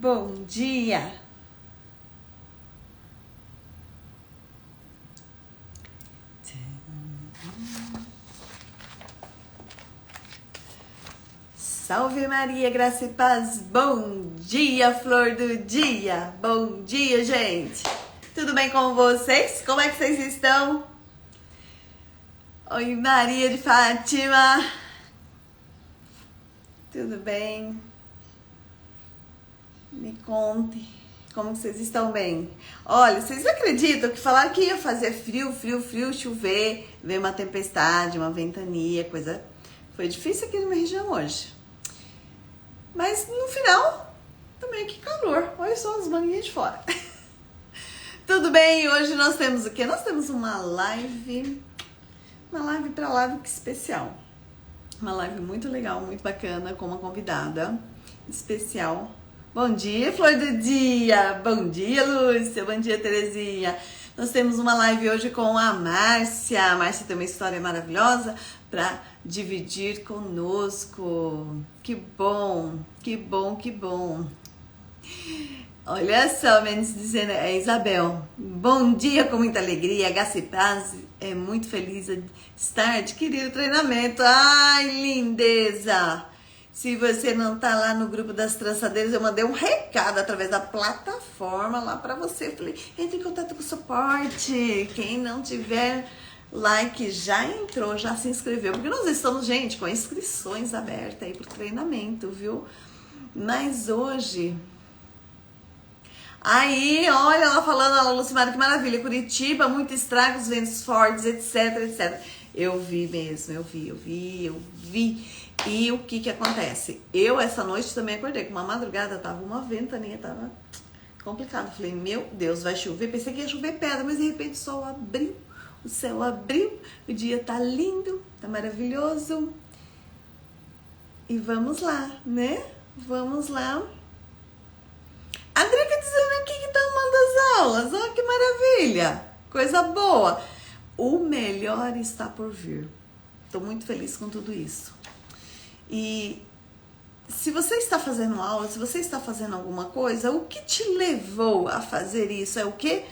Bom dia! Salve Maria, graça e paz! Bom dia, flor do dia! Bom dia, gente! Tudo bem com vocês? Como é que vocês estão? Oi, Maria de Fátima! Tudo bem? Me conte como vocês estão bem. Olha, vocês acreditam que falaram que ia fazer frio, chover, veio uma tempestade, uma ventania, coisa... Foi difícil aqui na minha região hoje. Mas no final, também que calor. Olha só as manguinhas de fora. Tudo bem, hoje nós temos o quê? Nós temos uma live pra live especial. Uma live muito legal, muito bacana, com uma convidada especial. Bom dia, flor do dia! Bom dia, Lúcia! Bom dia, Terezinha! Nós temos uma live hoje com a Márcia. A Márcia tem uma história maravilhosa para dividir conosco. Que bom, que bom, que bom. Olha só, menos dizendo, é Isabel. Bom dia com muita alegria, graça e paz. É muito feliz de estar adquirindo o treinamento. Ai, lindeza! Se você não tá lá no grupo das trançadeiras, eu mandei um recado através da plataforma lá para você. Falei, entre em contato com o suporte. Quem não tiver like já entrou, já se inscreveu. Porque nós estamos, gente, com inscrições abertas aí pro treinamento, viu? Mas hoje... Aí, olha ela falando, a Lucimara, que maravilha. Curitiba, muito estragos, ventos fortes, etc. Eu vi mesmo, eu vi. E o que acontece? Eu, essa noite, também acordei com uma madrugada, tava uma ventania, tava complicado. Falei, meu Deus, vai chover. Pensei que ia chover pedra, mas de repente o sol abriu, o céu abriu, o dia tá lindo, tá maravilhoso. E vamos lá, né? Vamos lá. A Drica dizendo aqui que tá amando as aulas. Olha que maravilha. Coisa boa. O melhor está por vir. Tô muito feliz com tudo isso. E se você está fazendo aula, se você está fazendo alguma coisa, o que te levou a fazer isso? É o quê?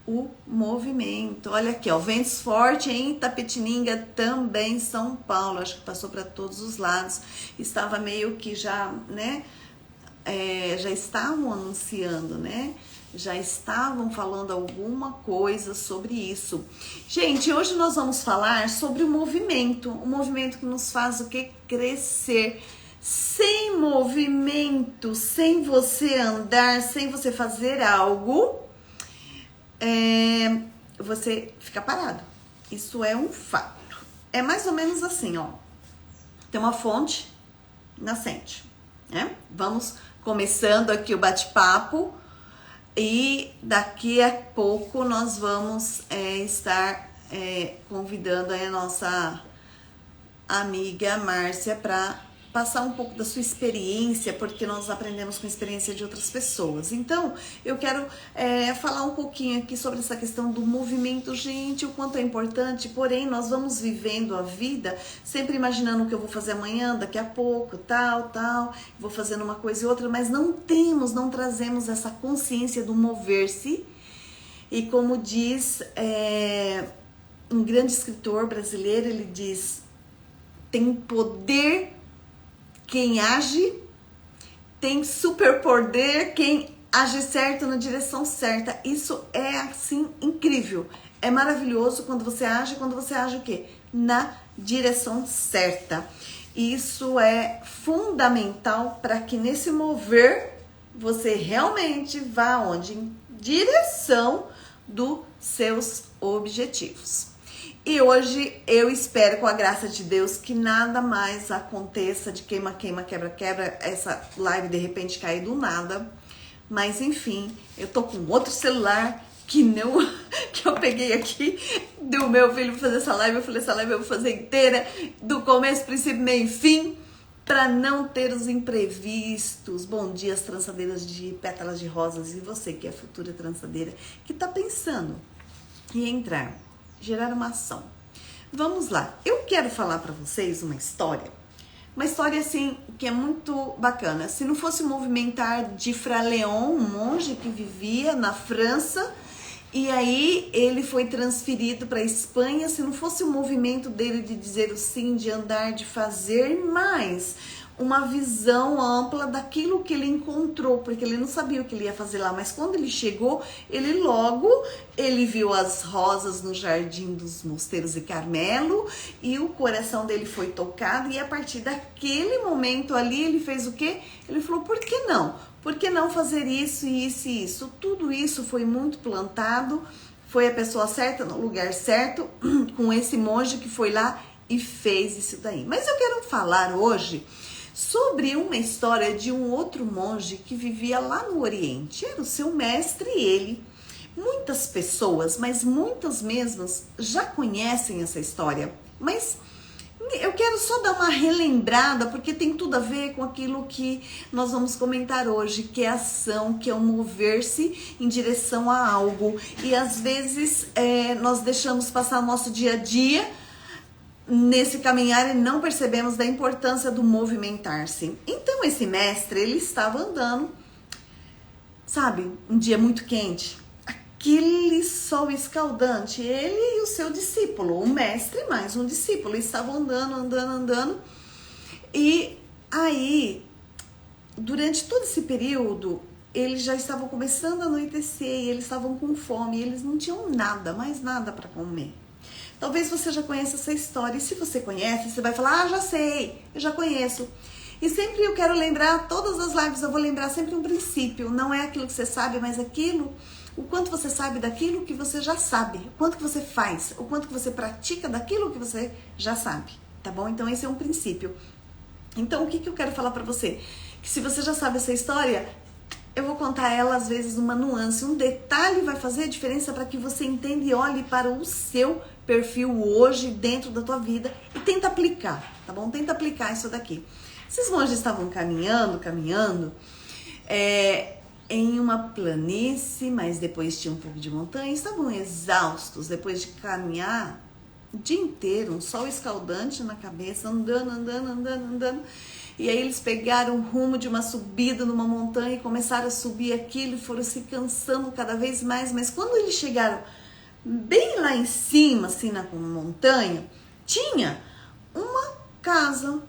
O movimento. Olha aqui, ó, ventos fortes em Itapetininga, também São Paulo. Acho que passou para todos os lados. Estava meio que já, né? Já estavam anunciando, né? Já estavam falando alguma coisa sobre isso. Gente, hoje nós vamos falar sobre o movimento que nos faz o que? Crescer. Sem movimento, sem você andar, sem você fazer algo, você fica parado. Isso é um fato. É mais ou menos assim, ó. Tem uma fonte nascente, né? Vamos começando aqui o bate-papo. E daqui a pouco nós vamos estar convidando a nossa amiga Márcia para passar um pouco da sua experiência, porque nós aprendemos com a experiência de outras pessoas. Então, eu quero falar um pouquinho aqui sobre essa questão do movimento, gente, o quanto é importante, porém, nós vamos vivendo a vida sempre imaginando o que eu vou fazer amanhã, daqui a pouco, tal, vou fazendo uma coisa e outra, mas não trazemos essa consciência do mover-se. E como diz um grande escritor brasileiro, ele diz, tem poder quem age, tem superpoder quem age certo na direção certa. Isso é, assim, incrível. É maravilhoso quando você age o quê? Na direção certa. Isso é fundamental para que nesse mover você realmente vá onde? Em direção dos seus objetivos. E hoje eu espero, com a graça de Deus, que nada mais aconteça de queima, quebra, essa live de repente cair do nada. Mas enfim, eu tô com outro celular que eu peguei aqui do meu filho pra fazer essa live. Eu falei, essa live eu vou fazer inteira, do começo, princípio, meio e fim, para não ter os imprevistos. Bom dia, as trançadeiras de pétalas de rosas, e você que é futura trançadeira, que tá pensando em entrar, gerar uma ação. Vamos lá, eu quero falar para vocês uma história Uma história assim que é muito bacana. Se não fosse o movimentar de Fra Leon, um monge que vivia na França, e aí ele foi transferido para a Espanha, se não fosse o movimento dele de dizer o sim, de andar, de fazer mais, uma visão ampla daquilo que ele encontrou, porque ele não sabia o que ele ia fazer lá, mas quando ele chegou, ele viu as rosas no Jardim dos Mosteiros e Carmelo, e o coração dele foi tocado, e a partir daquele momento ali, ele fez o quê? Ele falou, por que não? Por que não fazer isso e isso e isso? Tudo isso foi muito plantado, foi a pessoa certa no lugar certo, com esse monge que foi lá e fez isso daí. Mas eu quero falar hoje sobre uma história de um outro monge que vivia lá no Oriente. Era o seu mestre e ele. Muitas pessoas, mas muitas mesmas, já conhecem essa história. Mas eu quero só dar uma relembrada, porque tem tudo a ver com aquilo que nós vamos comentar hoje, que é a ação, que é o mover-se em direção a algo. E às vezes nós deixamos passar o nosso dia a dia nesse caminhar e não percebemos da importância do movimentar-se. Então esse mestre, ele estava andando, sabe, um dia muito quente, aquele sol escaldante, ele e o seu discípulo, o mestre mais um discípulo, estavam andando, e aí, durante todo esse período, eles já estavam começando a anoitecer, e eles estavam com fome, e eles não tinham nada, mais nada para comer. Talvez você já conheça essa história, e se você conhece, você vai falar, já sei, eu já conheço. E sempre eu quero lembrar, todas as lives eu vou lembrar sempre um princípio, não é aquilo que você sabe, mas aquilo, o quanto você sabe daquilo que você já sabe, o quanto que você faz, o quanto que você pratica daquilo que você já sabe, tá bom? Então esse é um princípio. Então o que eu quero falar pra você? Que se você já sabe essa história, eu vou contar ela às vezes uma nuance, um detalhe vai fazer a diferença para que você entenda e olhe para o seu perfil hoje dentro da tua vida e tenta aplicar, tá bom? Tenta aplicar isso daqui. Esses monges estavam caminhando, em uma planície, mas depois tinha um pouco de montanha, estavam exaustos depois de caminhar o dia inteiro, um sol escaldante na cabeça, andando. E aí eles pegaram o rumo de uma subida numa montanha e começaram a subir aquilo e foram se cansando cada vez mais. Mas quando eles chegaram bem lá em cima, assim na montanha, tinha uma casa.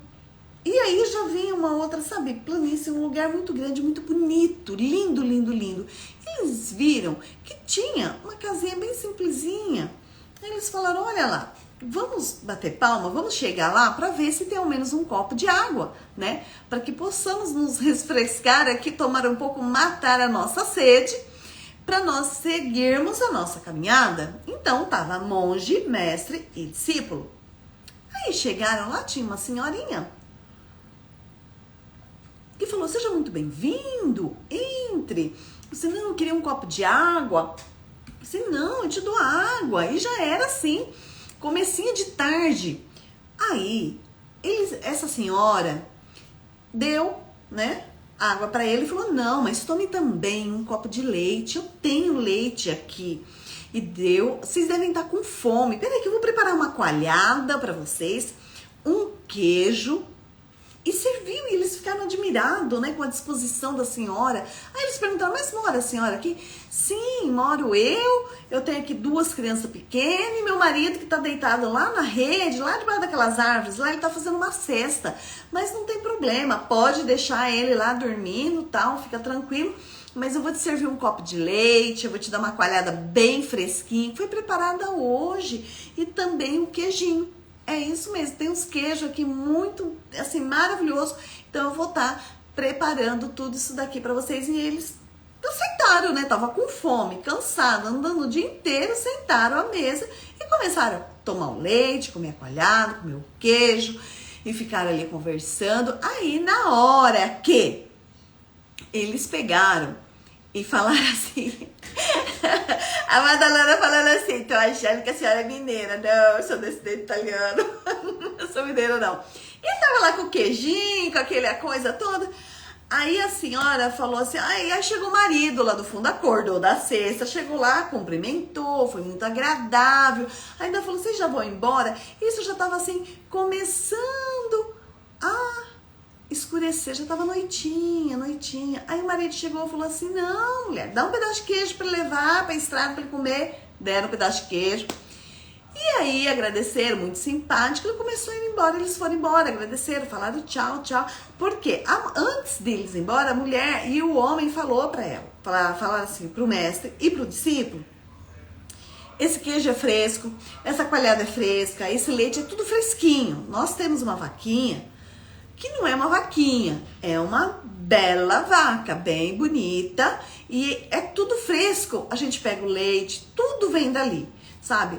E aí já vinha uma outra, sabe, planície, um lugar muito grande, muito bonito, lindo. Eles viram que tinha uma casinha bem simplesinha. Aí eles falaram, olha lá, vamos bater palma, vamos chegar lá para ver se tem ao menos um copo de água, né? Para que possamos nos refrescar aqui, tomar um pouco, matar a nossa sede, para nós seguirmos a nossa caminhada. Então tava monge, mestre e discípulo. Aí chegaram lá, tinha uma senhorinha que falou, seja muito bem-vindo, entre. Você não queria um copo de água? Você não, eu te dou água. E já era assim, comecinho de tarde. Aí, essa senhora deu, né, água para ele e falou, não, mas tome também um copo de leite, eu tenho leite aqui. E deu, vocês devem estar com fome. Peraí que eu vou preparar uma coalhada para vocês, um queijo. E serviu, e eles ficaram admirados, né, com a disposição da senhora. Aí eles perguntaram, mas mora a senhora aqui? Sim, moro eu tenho aqui 2 crianças pequenas e meu marido que tá deitado lá na rede, lá debaixo daquelas árvores, lá ele tá fazendo uma cesta. Mas não tem problema, pode deixar ele lá dormindo, tal, fica tranquilo. Mas eu vou te servir um copo de leite, eu vou te dar uma coalhada bem fresquinha, que foi preparada hoje, e também um queijinho. É isso mesmo, tem uns queijos aqui muito, assim, maravilhoso. Então eu vou estar preparando tudo isso daqui para vocês. E eles aceitaram, né? Tava com fome, cansado, andando o dia inteiro, sentaram à mesa e começaram a tomar o leite, comer a coalhada, comer o queijo e ficaram ali conversando. Aí na hora que eles pegaram e falaram assim... A Madalena falando assim, tô achando que a senhora é mineira. Não, eu sou descendente italiano. Não sou mineira, não. E tava lá com o queijinho, com aquela coisa toda. Aí a senhora falou assim, aí chegou o marido lá do fundo, acordou da cesta, chegou lá, cumprimentou, foi muito agradável. Ainda falou, vocês já vão embora? Isso já tava assim, começando a escurecer, já tava noitinha. Aí o marido chegou e falou assim, não, mulher, dá um pedaço de queijo pra ele levar pra estrada pra ele comer. Deram um pedaço de queijo. E aí agradeceram, muito simpático, ele começou a ir embora, eles foram embora, agradeceram, falaram tchau, tchau. Por quê? Antes deles ir embora, a mulher e o homem falou pra ela, falaram assim pro mestre e pro discípulo, esse queijo é fresco, essa coalhada é fresca, esse leite é tudo fresquinho. Nós temos uma vaquinha que não é uma vaquinha, é uma bela vaca, bem bonita, e é tudo fresco. A gente pega o leite, tudo vem dali, sabe?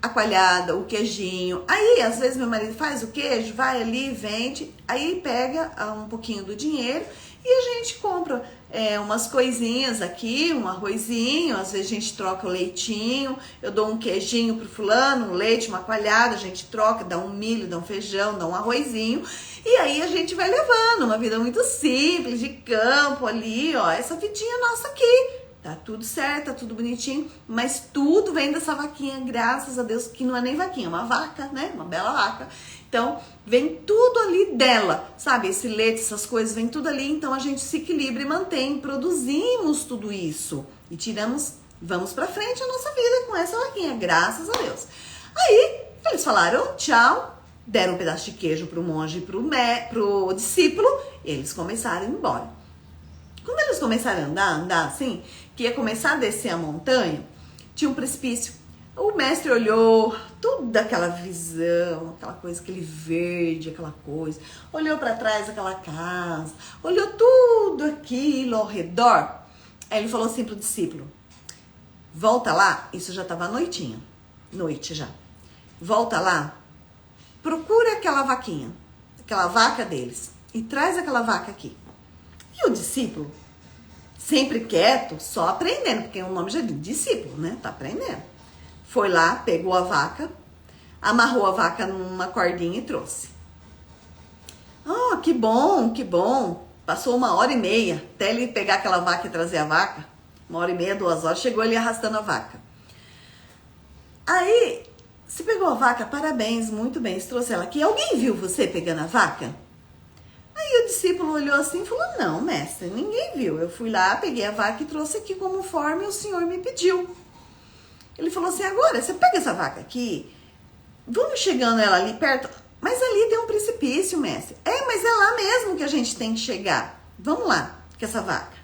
A coalhada, o queijinho. Aí, às vezes, meu marido faz o queijo, vai ali, vende, aí pega um pouquinho do dinheiro e a gente compra umas coisinhas aqui, um arrozinho, às vezes a gente troca o leitinho, eu dou um queijinho pro fulano, um leite, uma coalhada, a gente troca, dá um milho, dá um feijão, dá um arrozinho, e aí a gente vai levando uma vida muito simples, de campo ali, ó, essa vidinha nossa aqui. Tá tudo certo, tá tudo bonitinho, mas tudo vem dessa vaquinha, graças a Deus, que não é nem vaquinha, é uma vaca, né? Uma bela vaca. Então, vem tudo ali dela, sabe? Esse leite, essas coisas, vem tudo ali, então a gente se equilibra e mantém, produzimos tudo isso e tiramos, vamos pra frente a nossa vida com essa vaquinha, graças a Deus. Aí, eles falaram tchau, deram um pedaço de queijo pro monge e pro discípulo, e eles começaram a ir embora. Quando eles começaram a andar assim, que ia começar a descer a montanha, tinha um precipício. O mestre olhou toda aquela visão, aquela coisa, aquele verde, aquela coisa. Olhou para trás aquela casa, olhou tudo aquilo ao redor. Aí ele falou assim pro discípulo, volta lá, isso já estava noitinha, noite já. Volta lá, procura aquela vaquinha, aquela vaca deles e traz aquela vaca aqui. E o discípulo, sempre quieto, só aprendendo, porque o nome já diz discípulo, né? Tá aprendendo. Foi lá, pegou a vaca, amarrou a vaca numa cordinha e trouxe. Ah, que bom, que bom. Passou 1h30 até ele pegar aquela vaca e trazer a vaca. 1h30, 2 horas, chegou ele arrastando a vaca. Aí, você pegou a vaca, parabéns, muito bem, você trouxe ela aqui. Alguém viu você pegando a vaca? Aí o discípulo olhou assim e falou, não, mestre, ninguém viu. Eu fui lá, peguei a vaca e trouxe aqui conforme o senhor me pediu. Ele falou assim, agora, você pega essa vaca aqui, vamos chegando ela ali perto, mas ali tem um precipício, mestre. Mas é lá mesmo que a gente tem que chegar. Vamos lá, com essa vaca.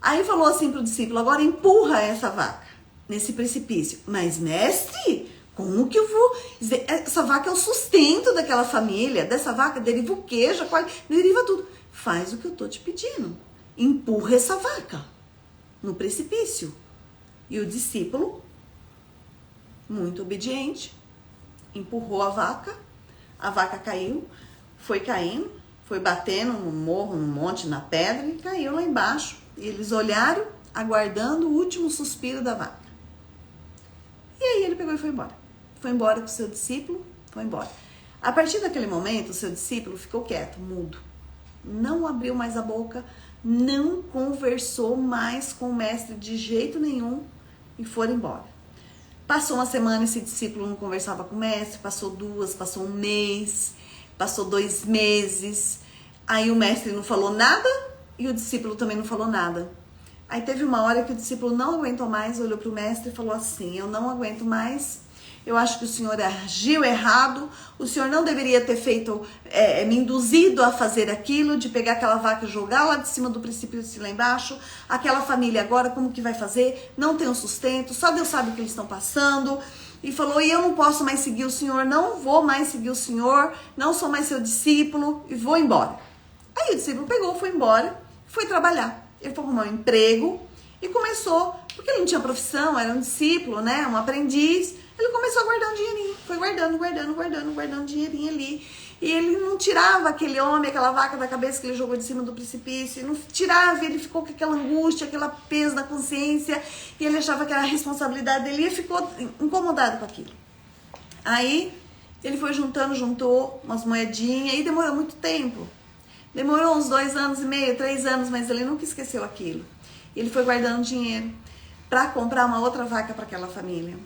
Aí falou assim pro discípulo, agora empurra essa vaca nesse precipício. Mas, mestre, como que eu vou... Essa vaca é o sustento daquela família. Dessa vaca deriva o queijo, deriva tudo. Faz o que eu tô te pedindo. Empurra essa vaca no precipício. E o discípulo, muito obediente, empurrou a vaca caiu, foi caindo, foi batendo no morro, no monte, na pedra e caiu lá embaixo. E eles olharam, aguardando o último suspiro da vaca. E aí ele pegou e foi embora. Foi embora com o seu discípulo, foi embora. A partir daquele momento, o seu discípulo ficou quieto, mudo. Não abriu mais a boca, não conversou mais com o mestre de jeito nenhum e foram embora. Passou uma semana, esse discípulo não conversava com o mestre, passou 2, passou 1 mês, passou 2 meses. Aí o mestre não falou nada e o discípulo também não falou nada. Aí teve uma hora que o discípulo não aguentou mais, olhou para o mestre e falou assim, eu não aguento mais. Eu acho que o senhor agiu errado, o senhor não deveria ter feito, me induzido a fazer aquilo, de pegar aquela vaca e jogar lá de cima do precipício lá embaixo. Aquela família agora, como que vai fazer? Não tem um sustento, só Deus sabe o que eles estão passando. E falou, e eu não posso mais seguir o senhor, não vou mais seguir o senhor, não sou mais seu discípulo e vou embora. Aí o discípulo pegou, foi embora, foi trabalhar. Ele foi arrumar um emprego e começou, porque ele não tinha profissão, era um discípulo, né, um aprendiz. Ele começou a guardar um dinheirinho, foi guardando dinheirinho ali. E ele não tirava aquele homem, aquela vaca da cabeça que ele jogou de cima do precipício, não tirava, ele ficou com aquela angústia, aquela peso na consciência, e ele achava que era a responsabilidade dele, e ele ficou incomodado com aquilo. Aí, ele foi juntou umas moedinhas, e demorou muito tempo. Demorou uns 2 anos e meio, 3 anos, mas ele nunca esqueceu aquilo. E ele foi guardando dinheiro para comprar uma outra vaca para aquela família.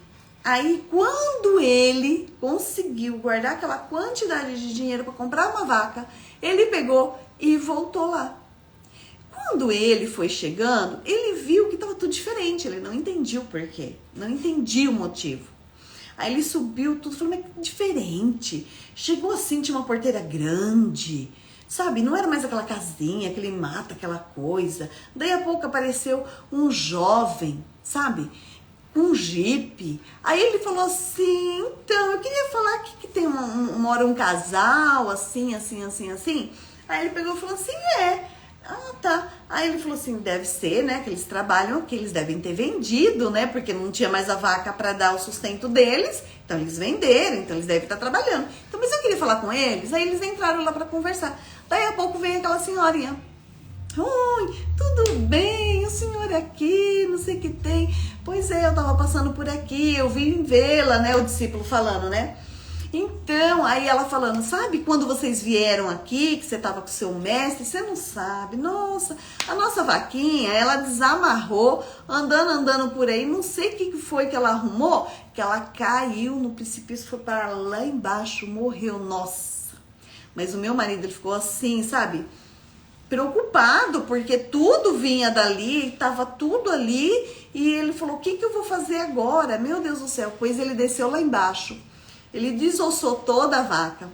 Aí, quando ele conseguiu guardar aquela quantidade de dinheiro para comprar uma vaca, ele pegou e voltou lá. Quando ele foi chegando, ele viu que estava tudo diferente. Ele não entendia o porquê, não entendia o motivo. Aí ele subiu tudo, falou, mas que diferente. Chegou assim, tinha uma porteira grande, sabe? Não era mais aquela casinha, aquele mato, aquela coisa. Daí a pouco apareceu um jovem, sabe? Um jipe. Aí ele falou assim, então, eu queria falar que tem mora um casal, assim. Aí ele pegou e falou assim, ah, tá. Aí ele falou assim, deve ser, né, que eles trabalham, que eles devem ter vendido, né, porque não tinha mais a vaca para dar o sustento deles, então eles venderam, então eles devem estar trabalhando. Então, mas eu queria falar com eles, aí eles entraram lá para conversar. Daí a pouco veio aquela senhorinha. Oi, tudo bem? O senhor aqui, não sei o que tem. Pois é, eu tava passando por aqui, eu vim vê-la, né, o discípulo falando, né. Então, aí ela falando, sabe quando vocês vieram aqui, que você tava com o seu mestre, você não sabe, nossa, a nossa vaquinha, ela desamarrou, andando por aí, não sei o que foi que ela arrumou, que ela caiu no precipício, foi para lá embaixo, morreu, nossa. Mas o meu marido, ele ficou assim, sabe, preocupado, porque tudo vinha dali, tava tudo ali, e ele falou, o que eu vou fazer agora? Meu Deus do céu, pois ele desceu lá embaixo. Ele desossou toda a vaca.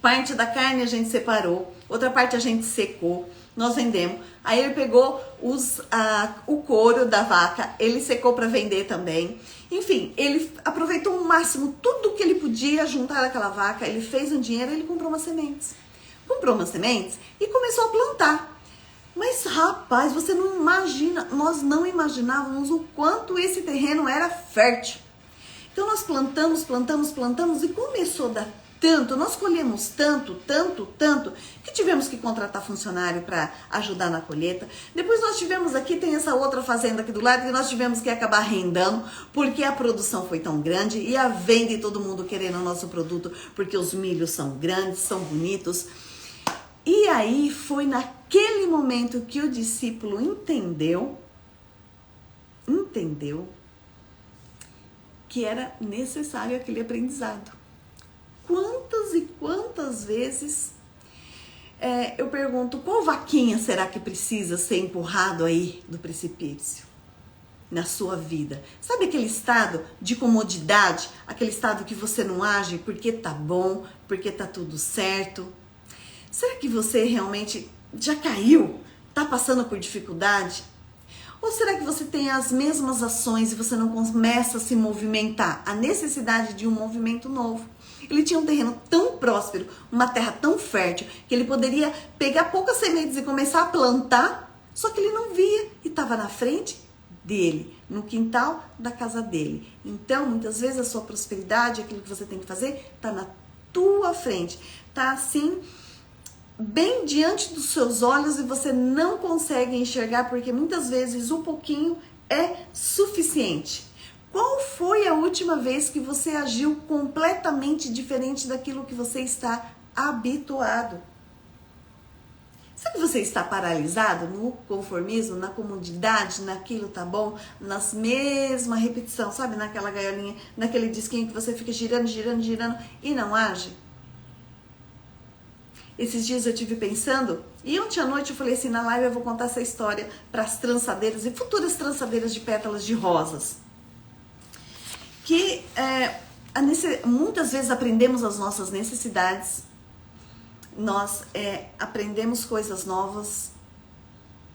Parte da carne a gente separou, outra parte a gente secou, nós vendemos. Aí ele pegou o couro da vaca, ele secou para vender também. Enfim, ele aproveitou o máximo tudo que ele podia juntar daquela vaca. Ele fez um dinheiro, ele comprou umas sementes. Comprou umas sementes e começou a plantar. Mas rapaz, você não imagina, nós não imaginávamos o quanto esse terreno era fértil. Então nós plantamos e começou a dar tanto, nós colhemos tanto, que tivemos que contratar funcionário para ajudar na colheita. Depois nós tivemos aqui, tem essa outra fazenda aqui do lado, que nós tivemos que acabar arrendando, porque a produção foi tão grande e a venda e todo mundo querendo o nosso produto, porque os milhos são grandes, são bonitos. E aí foi naquele momento que o discípulo entendeu que era necessário aquele aprendizado. Quantas e quantas vezes eu pergunto, qual vaquinha será que precisa ser empurrado aí do precipício na sua vida? Sabe aquele estado de comodidade, aquele estado que você não age porque tá bom, porque tá tudo certo? Será que você realmente já caiu? Tá passando por dificuldade? Ou será que você tem as mesmas ações e você não começa a se movimentar? A necessidade de um movimento novo. Ele tinha um terreno tão próspero, uma terra tão fértil, que ele poderia pegar poucas sementes e começar a plantar, só que ele não via e estava na frente dele, no quintal da casa dele. Então, muitas vezes a sua prosperidade, aquilo que você tem que fazer, está na tua frente. Está assim, bem diante dos seus olhos e você não consegue enxergar porque muitas vezes um pouquinho é suficiente. Qual foi a última vez que você agiu completamente diferente daquilo que você está habituado? Será que você está paralisado no conformismo, na comodidade, naquilo tá bom, nas mesmas repetições, sabe? Naquela gaiolinha, naquele disquinho que você fica girando e não age? Esses dias eu tive pensando, e ontem à noite eu falei assim, na live eu vou contar essa história para as trançadeiras e futuras trançadeiras de pétalas de rosas. Que muitas vezes aprendemos as nossas necessidades, nós aprendemos coisas novas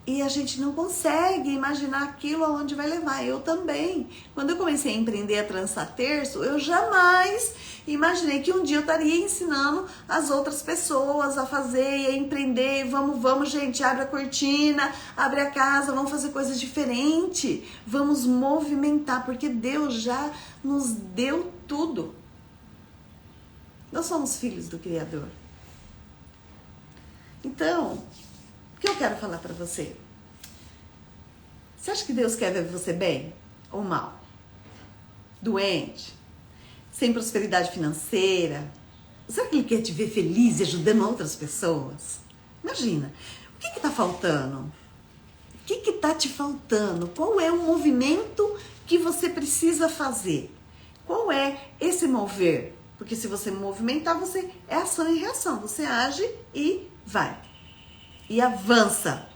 e a gente não consegue imaginar aquilo aonde vai levar. Eu também. Quando eu comecei a empreender a trançar terço, eu jamais imaginei que um dia eu estaria ensinando as outras pessoas a fazer e a empreender. Vamos, gente, abre a cortina, abre a casa, vamos fazer coisas diferentes. Vamos movimentar, porque Deus já nos deu tudo. Nós somos filhos do Criador. Então, o que eu quero falar para você? Você acha que Deus quer ver você bem ou mal? Doente? Sem prosperidade financeira? Será que Ele quer te ver feliz e ajudando outras pessoas? Imagina, o que está faltando? O que está te faltando? Qual é o movimento que você precisa fazer? Qual é esse mover? Porque se você movimentar, você é ação e reação. Você age e vai. E avança.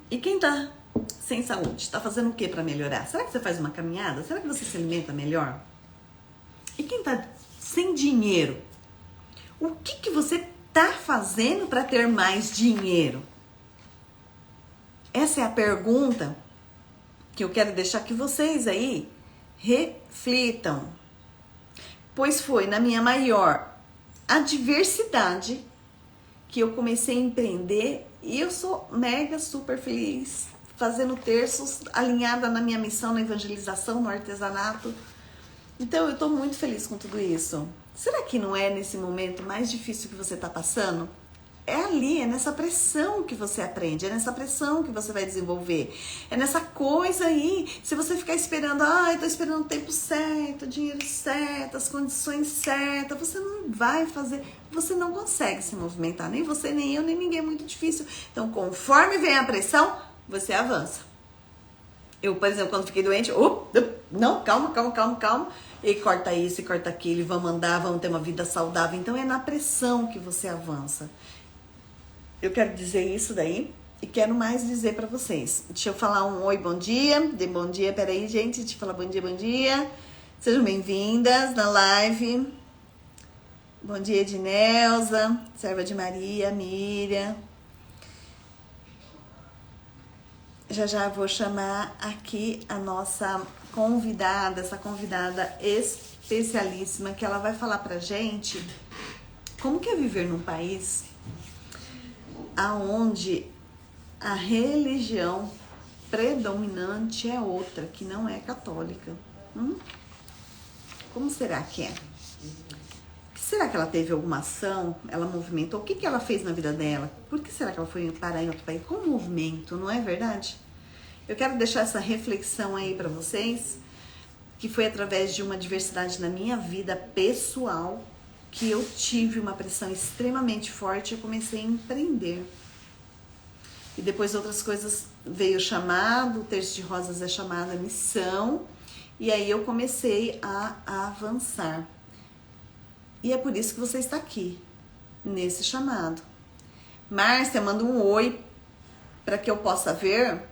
E quem tá sem saúde, tá fazendo o que para melhorar? Será que você faz uma caminhada? Será que você se alimenta melhor? E quem tá sem dinheiro? O que você tá fazendo para ter mais dinheiro? Essa é a pergunta que eu quero deixar que vocês aí reflitam. Pois foi na minha maior adversidade que eu comecei a empreender e eu sou mega super feliz fazendo terços, alinhada na minha missão, na evangelização, no artesanato. Então eu tô muito feliz com tudo isso. Será que não é nesse momento mais difícil que você tá passando? É ali, é nessa pressão que você aprende, é nessa pressão que você vai desenvolver. É nessa coisa aí, se você ficar esperando, eu tô esperando o tempo certo, o dinheiro certo, as condições certas, você não vai fazer, você não consegue se movimentar, nem você, nem eu, nem ninguém, é muito difícil. Então, conforme vem a pressão, você avança. Eu, por exemplo, quando fiquei doente, não, calma, e corta isso, e corta aquilo, e vamos andar, vamos ter uma vida saudável. Então, é na pressão que você avança. Eu quero dizer isso daí e quero mais dizer pra vocês. Deixa eu falar um oi, bom dia. De bom dia, peraí, gente. Deixa eu falar bom dia. Sejam bem-vindas na live. Bom dia, Ednelza, serva de Maria, Miriam. Já vou chamar aqui a nossa convidada, essa convidada especialíssima, que ela vai falar pra gente como que é viver num país aonde a religião predominante é outra, que não é católica. Como será que é? Será que ela teve alguma ação? Ela movimentou? O que ela fez na vida dela? Por que será que ela foi parar em outro país? Com movimento, não é verdade? Eu quero deixar essa reflexão aí pra vocês, que foi através de uma diversidade na minha vida pessoal, que eu tive uma pressão extremamente forte e eu comecei a empreender. E depois outras coisas, veio o chamado, o Terço de Rosas é chamada missão, e aí eu comecei a avançar. E é por isso que você está aqui, nesse chamado. Márcia, manda um oi para que eu possa ver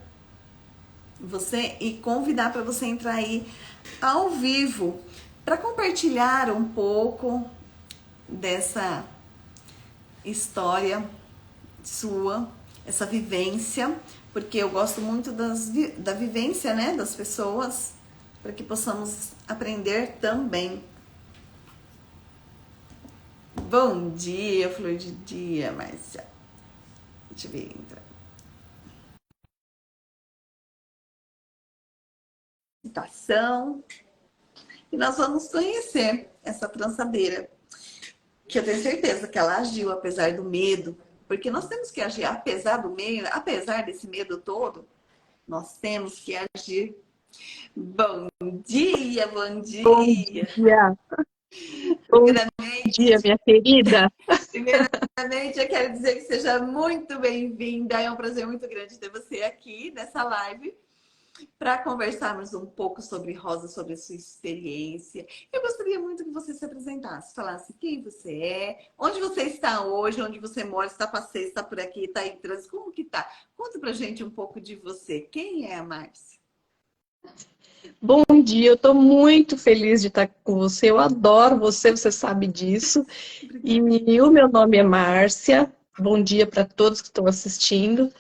você e convidar para você entrar aí ao vivo para compartilhar um pouco dessa história sua, essa vivência, porque eu gosto muito da vivência, né, das pessoas, para que possamos aprender também. Bom dia, flor de dia, Márcia. Deixa eu ver, entra. Citação. E nós vamos conhecer essa trançadeira, que eu tenho certeza que ela agiu apesar do medo, porque nós temos que agir apesar do medo, apesar desse medo todo, nós temos que agir. Bom dia, bom dia. Bom dia. Bom dia, minha querida. Primeiramente, eu quero dizer que seja muito bem-vinda. É um prazer muito grande ter você aqui nessa live para conversarmos um pouco sobre Rosa, sobre a sua experiência. Eu gostaria muito que você se apresentasse, falasse quem você é, onde você está hoje, onde você mora, está passeio, está por aqui, está em trânsito, como que tá? Conta pra gente um pouco de você. Quem é a Márcia? Bom dia, eu estou muito feliz de estar com você. Eu adoro você, você sabe disso. E o meu nome é Márcia. Bom dia para todos que estão assistindo.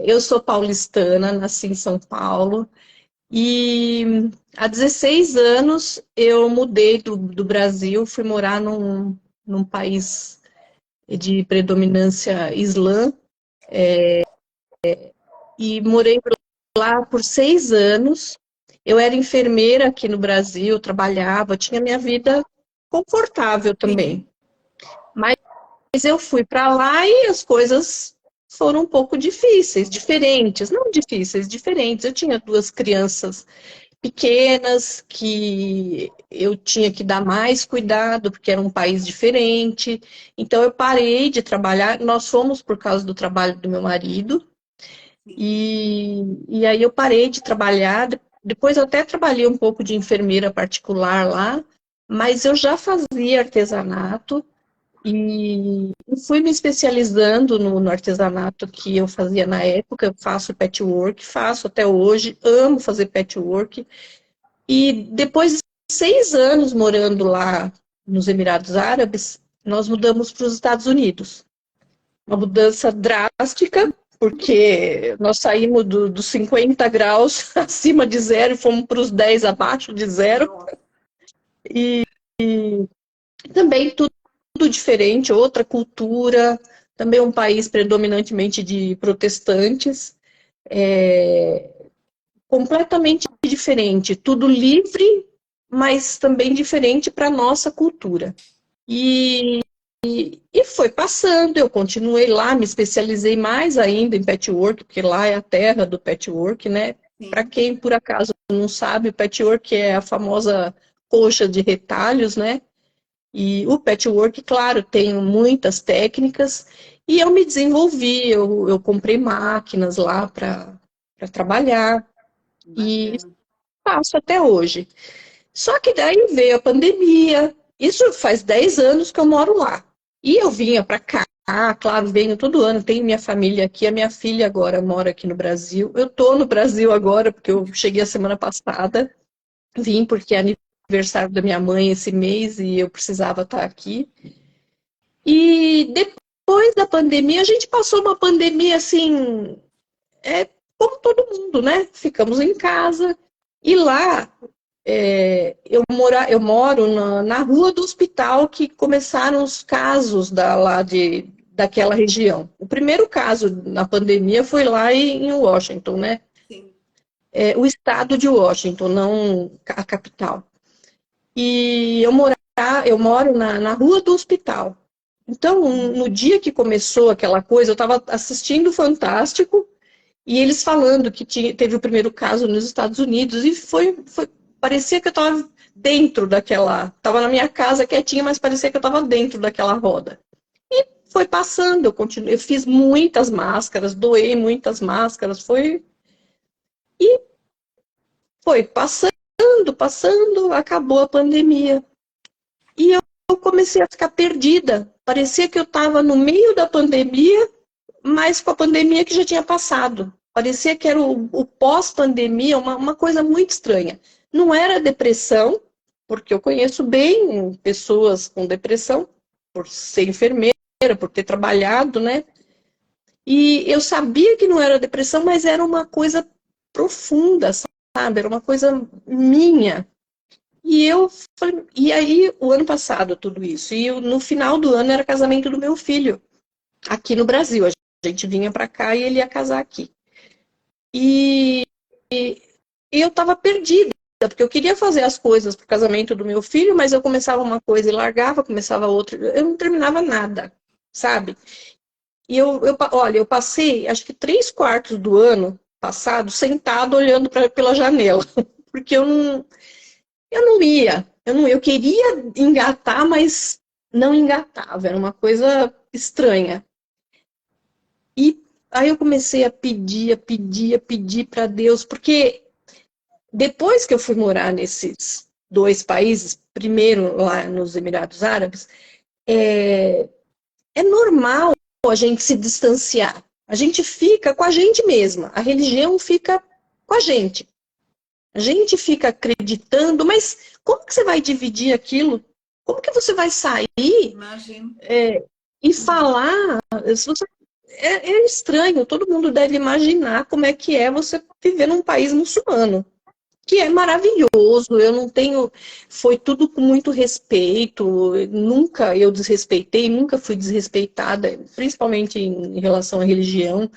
Eu sou paulistana, nasci em São Paulo. E há 16 anos eu mudei do Brasil, fui morar num país de predominância islã. E morei lá por 6 anos. Eu era enfermeira aqui no Brasil, trabalhava, tinha minha vida confortável também. Mas eu fui para lá e as coisas foram um pouco difíceis, diferentes, não difíceis, diferentes. Eu tinha 2 crianças pequenas que eu tinha que dar mais cuidado, porque era um país diferente. Então eu parei de trabalhar, nós fomos por causa do trabalho do meu marido. E aí eu parei de trabalhar. Depois eu até trabalhei um pouco de enfermeira particular lá, mas eu já fazia artesanato e fui me especializando no artesanato que eu fazia na época. Eu faço patchwork, faço até hoje, amo fazer patchwork. E depois de 6 anos morando lá nos Emirados Árabes, nós mudamos para os Estados Unidos. Uma mudança drástica, porque nós saímos dos 50 graus acima de zero e fomos para os 10 abaixo de zero. E também tudo diferente, outra cultura, também um país predominantemente de protestantes, completamente diferente, tudo livre, mas também diferente para a nossa cultura. E foi passando, eu continuei lá, me especializei mais ainda em patchwork, porque lá é a terra do patchwork, né? Para quem por acaso não sabe, o patchwork é a famosa coxa de retalhos, né? E o patchwork, claro, tem muitas técnicas, e eu me desenvolvi, eu comprei máquinas lá para trabalhar, e Bacana. faço até hoje. Só que daí veio a pandemia. Isso faz 10 anos que eu moro lá. E eu vinha para cá, claro, venho todo ano. Tenho minha família aqui. A minha filha agora mora aqui no Brasil. Eu tô no Brasil agora, porque eu cheguei a semana passada. Vim porque é aniversário da minha mãe esse mês e eu precisava estar aqui. E depois da pandemia, a gente passou uma pandemia assim, como todo mundo, né? Ficamos em casa. E lá eu moro na rua do hospital que começaram os casos daquela região. O primeiro caso na pandemia foi lá em Washington, né? Sim. O estado de Washington, não a capital. E eu moro na rua do hospital. Então, no dia que começou aquela coisa, eu estava assistindo o Fantástico e eles falando que teve o primeiro caso nos Estados Unidos e parecia que eu estava dentro daquela, estava na minha casa quietinha, mas parecia que eu estava dentro daquela roda. E foi passando, eu fiz muitas máscaras, doei muitas máscaras, foi passando, acabou a pandemia. E eu comecei a ficar perdida. Parecia que eu estava no meio da pandemia, mas com a pandemia que já tinha passado. Parecia que era o pós-pandemia, uma coisa muito estranha. Não era depressão, porque eu conheço bem pessoas com depressão, por ser enfermeira, por ter trabalhado, né? E eu sabia que não era depressão, mas era uma coisa profunda, sabe? Era uma coisa minha. E aí, o ano passado, tudo isso. E no final do ano era casamento do meu filho, aqui no Brasil. A gente vinha para cá e ele ia casar aqui. E eu estava perdida, porque eu queria fazer as coisas para o casamento do meu filho, mas eu começava uma coisa e largava, começava outra, eu não terminava nada, sabe? E olha, eu passei acho que 3/4 do ano passado sentado olhando pela janela, porque eu queria engatar, mas não engatava, era uma coisa estranha. E aí eu comecei a pedir para Deus, porque depois que eu fui morar nesses 2 países, primeiro lá nos Emirados Árabes, é normal a gente se distanciar. A gente fica com a gente mesma, a religião fica com a gente. A gente fica acreditando, mas como que você vai dividir aquilo? Como que você vai sair Imagino. e falar? Se você é estranho, todo mundo deve imaginar como é que é você viver num país muçulmano, que é maravilhoso, eu não tenho, foi tudo com muito respeito, nunca eu desrespeitei, nunca fui desrespeitada, principalmente em relação à religião,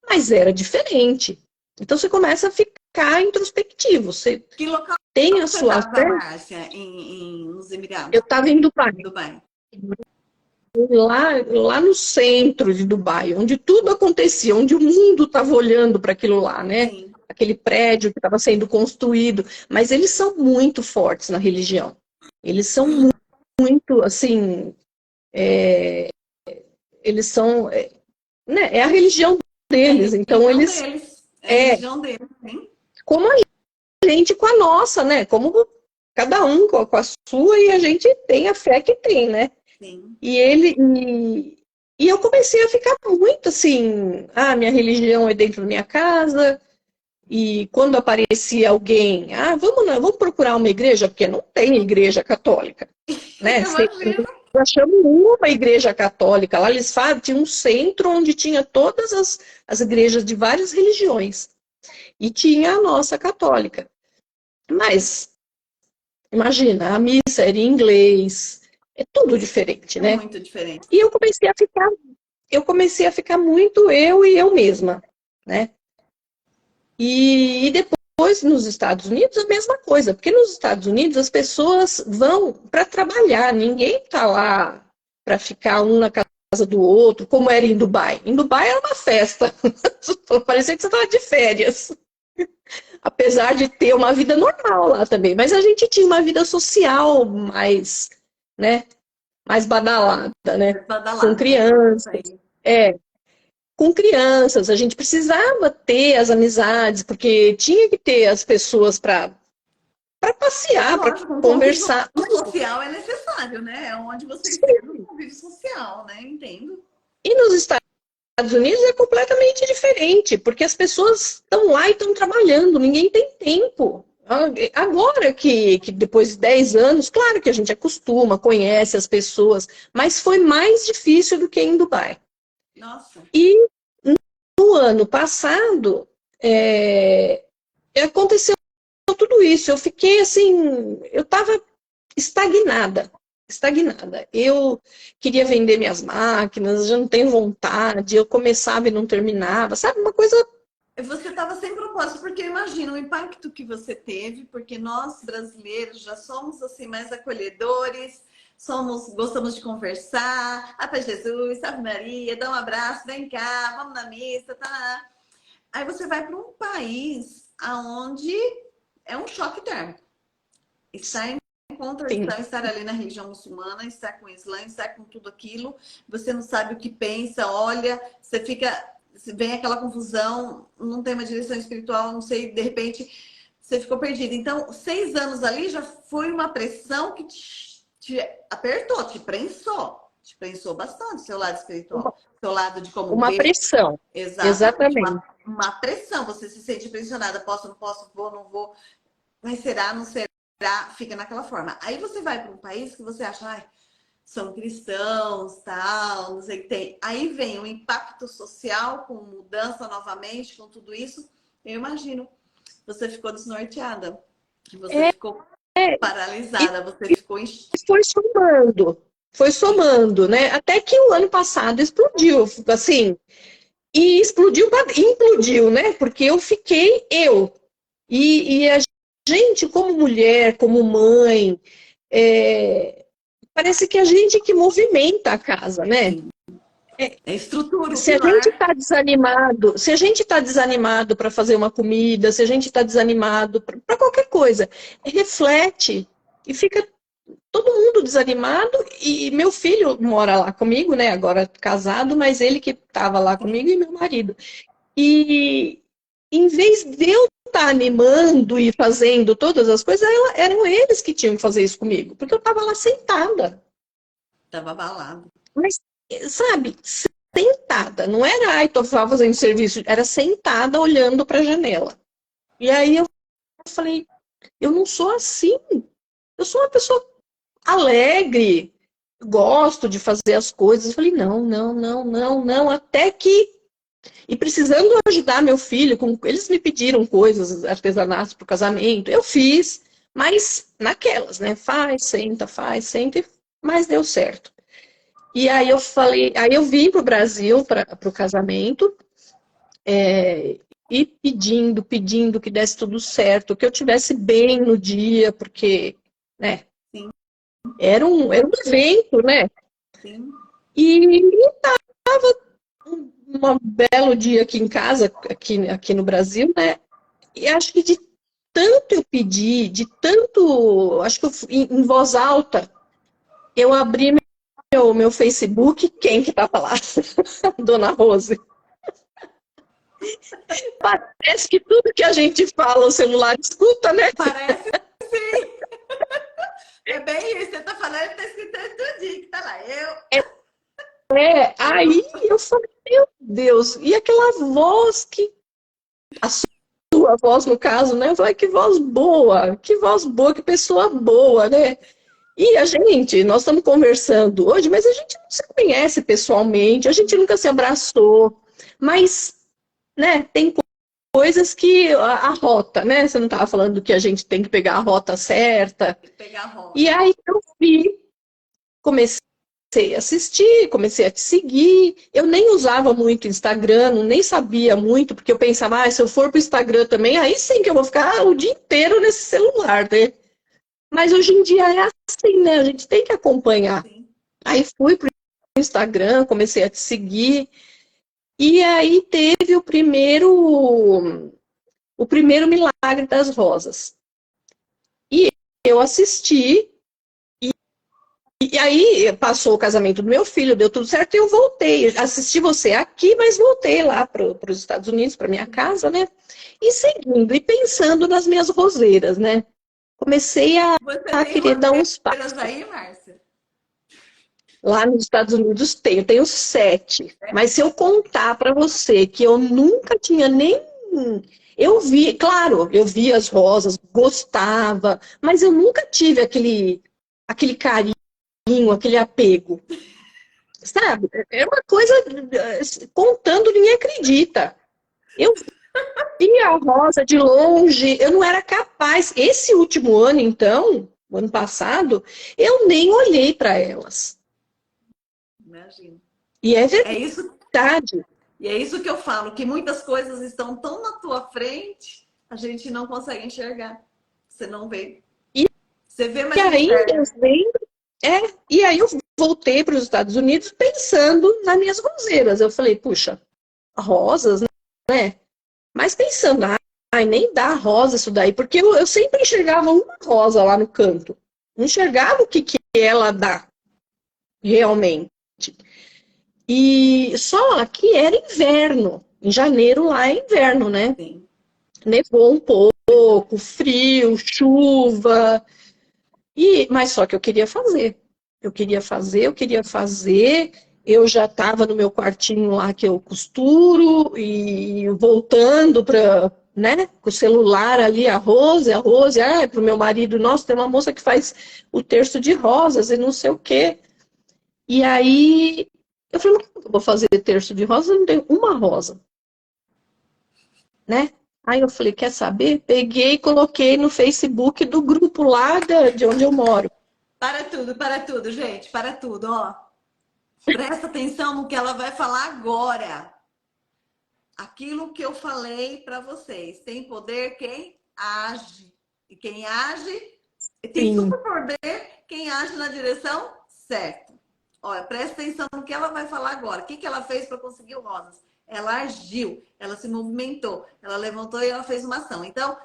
mas era diferente. Então você começa a ficar introspectivo, você Que local tem a você sua estava, fé. Márcia, nos Eu Emirados? estava em Dubai, Dubai. lá no centro de Dubai, onde tudo acontecia, onde o mundo estava olhando para aquilo lá, né? Sim. Aquele prédio que estava sendo construído. Mas eles são muito fortes na religião. Eles são muito, assim, eles são, né? É a religião deles. Então, religião eles, deles. É a é, religião deles, hein? como a gente com a nossa, né? Como cada um com a sua, e a gente tem a fé que tem, né? Sim. E ele. E eu comecei a ficar muito assim, minha religião é dentro da minha casa, e quando aparecia alguém, vamos procurar uma igreja, porque não tem igreja católica, né? Imagina. Nós achamos uma igreja católica, lá eles falam, tinha um centro onde tinha todas as igrejas de várias religiões, e tinha a nossa católica. Mas, imagina, a missa era em inglês, é tudo diferente, É né? muito diferente. E eu comecei a ficar muito eu e eu mesma, né? E depois, nos Estados Unidos, a mesma coisa, porque nos Estados Unidos as pessoas vão para trabalhar, ninguém está lá para ficar um na casa do outro, como era em Dubai. Em Dubai era uma festa, parecia que você estava de férias, apesar de ter uma vida normal lá também, mas a gente tinha uma vida social mais, né, mais badalada, né, com Badalada, é isso crianças. aí. É, com crianças, a gente precisava ter as amizades, porque tinha que ter as pessoas para passear, para Lógico, um convívio conversar. social é necessário, né? É onde você espera um convívio social, né? Entendo. E nos Estados Unidos é completamente diferente, porque as pessoas estão lá e estão trabalhando, ninguém tem tempo. Agora que depois de 10 anos, claro que a gente acostuma, conhece as pessoas, mas foi mais difícil do que em Dubai. Nossa. E no ano passado, aconteceu tudo isso. Eu fiquei assim, eu estava estagnada, estagnada. Eu queria vender minhas máquinas, já não tenho vontade, eu começava e não terminava, sabe? Uma coisa. Você estava sem propósito, porque eu imagino o impacto que você teve, porque nós brasileiros já somos assim mais acolhedores, gostamos de conversar, a paz de Jesus, Ave Maria, dá um abraço, vem cá, vamos na missa, tá? Aí você vai para um país aonde é um choque térmico. Estar em Sim, contradição, estar ali na religião muçulmana, estar com o Islã, estar com tudo aquilo, você não sabe o que pensa, olha, você fica, vem aquela confusão, não tem uma direção espiritual, não sei, de repente você ficou perdido. Então, 6 anos ali já foi uma pressão que te apertou, te prensou bastante, seu lado uma, espiritual, seu lado de como uma ver. pressão, Exatamente, exatamente. uma pressão, você se sente pressionada, posso, não posso, vou, não vou, mas será, não será, fica naquela forma. Aí você vai para um país que você acha, ai, são cristãos, tal, não sei o que tem. Aí vem o impacto social com mudança novamente, com tudo isso. Eu imagino, você ficou desnorteada, você É, ficou e paralisada, você ficou foi somando, né? Até que o ano passado explodiu, assim, e implodiu, né? Porque eu fiquei eu. E a gente, como mulher, como mãe, parece que a gente que movimenta a casa, né? assim, é estrutura, o Se a gente pilar. está desanimado, se a gente está desanimado para fazer uma comida, se a gente está desanimado para qualquer coisa, reflete e fica todo mundo desanimado. E meu filho mora lá comigo, né? Agora casado, mas ele que estava lá comigo e meu marido. E em vez de eu estar animando e fazendo todas as coisas, eram eles que tinham que fazer isso comigo, porque eu estava lá sentada. Tava abalado. Mas, sabe, sentada, não era, ai, tô fazendo serviço, era sentada olhando para a janela. E aí eu falei, eu não sou assim. Eu sou uma pessoa alegre, gosto de fazer as coisas. Eu falei, não, não, não, não, não, até que. E precisando ajudar meu filho, eles me pediram coisas, artesanatos para o casamento, eu fiz, mas naquelas, né? Faz, senta, mas deu certo. E aí eu falei, aí eu vim para o Brasil para o casamento, e pedindo que desse tudo certo, que eu tivesse bem no dia, porque, né, Sim, era um evento, né? sim. E um belo dia aqui em casa, aqui no Brasil, né? E acho que de tanto eu pedir, de tanto, acho que em voz alta, eu abri meu Facebook, quem que tava lá? Dona Rose. Parece que tudo que a gente fala, o celular escuta, né? Parece sim. É bem isso. Você tá falando, tá escrito tudinho que tá lá. Aí eu falei, meu Deus, e aquela voz a sua voz no caso, né? Eu falei, que voz boa, que pessoa boa, né? E nós estamos conversando hoje, mas a gente não se conhece pessoalmente, a gente nunca se abraçou, mas, né, tem coisas que a rota, né? Você não estava falando que a gente tem que pegar a rota certa. Pegar a rota. E aí eu comecei a assistir, comecei a te seguir. Eu nem usava muito Instagram, nem sabia muito, porque eu pensava, se eu for pro Instagram também, aí sim que eu vou ficar o dia inteiro nesse celular, né? Mas hoje em dia é assim, né? A gente tem que acompanhar. Sim. Aí fui pro Instagram, comecei a te seguir. E aí teve o primeiro Milagre das Rosas. E eu assisti, e aí passou o casamento do meu filho, deu tudo certo, e eu voltei. Assisti você aqui, mas voltei lá para os Estados Unidos, para minha casa, né? E seguindo, e pensando nas minhas roseiras, né? Comecei a querer dar uns passos. Aí, Márcia? Lá nos Estados Unidos eu tenho 7. Mas se eu contar para você que eu nunca tinha nem... Eu vi, claro, eu vi as rosas, gostava, mas eu nunca tive aquele carinho, aquele apego. Sabe? É uma coisa, contando, ninguém acredita. Eu vi a rosa de longe, eu não era capaz. Esse último ano, então, o ano passado, eu nem olhei para elas. Imagina. E é verdade. É isso. Verdade. E é isso que eu falo, que muitas coisas estão tão na tua frente, a gente não consegue enxergar. Você não vê. Você vê, mas aí, e aí eu voltei para os Estados Unidos pensando nas minhas roseiras. Eu falei, puxa, rosas, né? Mas pensando, nem dá rosa isso daí, porque eu sempre enxergava uma rosa lá no canto. Não enxergava o que ela dá realmente. E só que era inverno. Em janeiro lá é inverno, né? Sim. Nevou um pouco, frio, chuva. Mas só que eu queria fazer. Eu já estava no meu quartinho lá que eu costuro e voltando para, né, com o celular ali, a Rose, para o meu marido, nossa, tem uma moça que faz o terço de rosas e não sei o quê. E aí eu falei, mas como eu vou fazer terço de rosas? Eu não tenho uma rosa, né? Aí eu falei, quer saber? Peguei e coloquei no Facebook do grupo lá de onde eu moro. Para tudo, gente, para tudo, ó. Presta atenção no que ela vai falar agora. Aquilo que eu falei para vocês. Tem poder quem age. E quem age, tem super poder quem age na direção certa. Olha, presta atenção no que ela vai falar agora. O que ela fez para conseguir o Rosas? Ela agiu, ela se movimentou, ela levantou e ela fez uma ação. Então,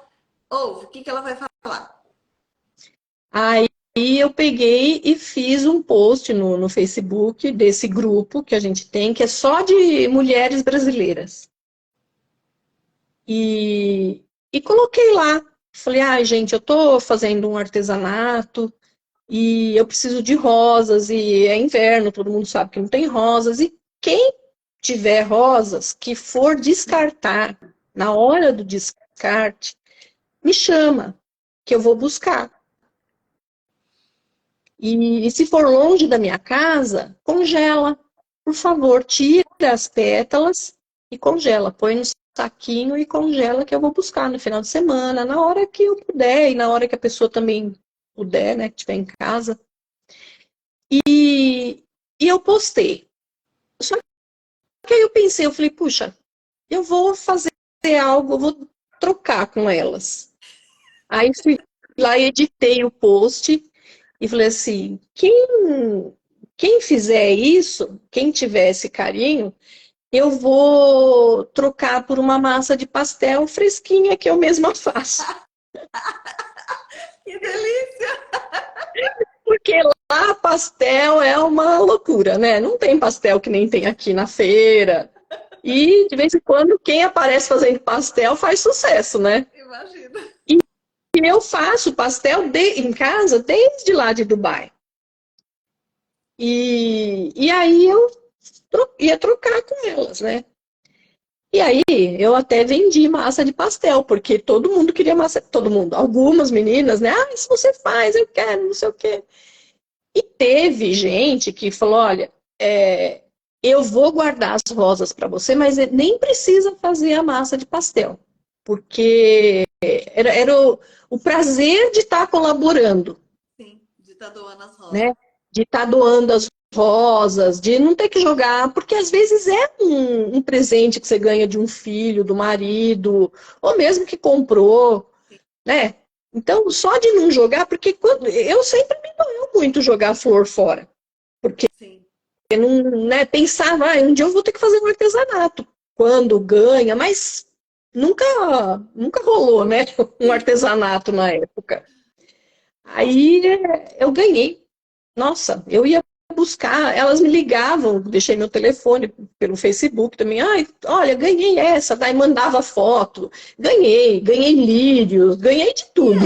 ouve, o que ela vai falar? Aí eu peguei e fiz um post no Facebook desse grupo que a gente tem, que é só de mulheres brasileiras. E coloquei lá. Falei, gente, eu tô fazendo um artesanato e eu preciso de rosas, e é inverno, todo mundo sabe que não tem rosas, e quem tiver rosas que for descartar, na hora do descarte, me chama, que eu vou buscar. E se for longe da minha casa, congela. Por favor, tira as pétalas e congela. Põe no saquinho e congela, que eu vou buscar no final de semana, na hora que eu puder e na hora que a pessoa também puder, né, que estiver em casa. E eu postei. Só que aí eu pensei, eu falei, puxa, eu vou fazer algo, eu vou trocar com elas. Aí fui lá e editei o post e falei assim, quem fizer isso, quem tiver esse carinho, eu vou trocar por uma massa de pastel fresquinha que eu mesma faço. Que delícia! Porque lá pastel é uma loucura, né? Não tem pastel que nem tem aqui na feira. E, de vez em quando, quem aparece fazendo pastel faz sucesso, né? Imagina. E eu faço pastel em casa desde lá de Dubai. E aí eu ia trocar com elas, né? E aí eu até vendi massa de pastel, porque todo mundo queria massa, todo mundo, algumas meninas, né? Ah, se você faz, eu quero, não sei o quê. E teve gente que falou, olha, eu vou guardar as rosas para você, mas nem precisa fazer a massa de pastel, porque era o prazer de estar colaborando, Sim, de estar doando as né? rosas. De estar doando as rosas, de não ter que jogar, porque às vezes é um presente que você ganha de um filho, do marido, ou mesmo que comprou, né? Então, só de não jogar, porque eu sempre me doeu muito jogar flor fora, porque Sim. eu não, né, pensava, um dia eu vou ter que fazer um artesanato, quando ganha, mas nunca, nunca rolou, né? Um Sim. artesanato na época. Aí eu ganhei. Nossa, eu ia buscar, elas me ligavam, deixei meu telefone pelo Facebook também. Ai, olha, ganhei essa, daí mandava foto. Ganhei lírios, ganhei de E tudo.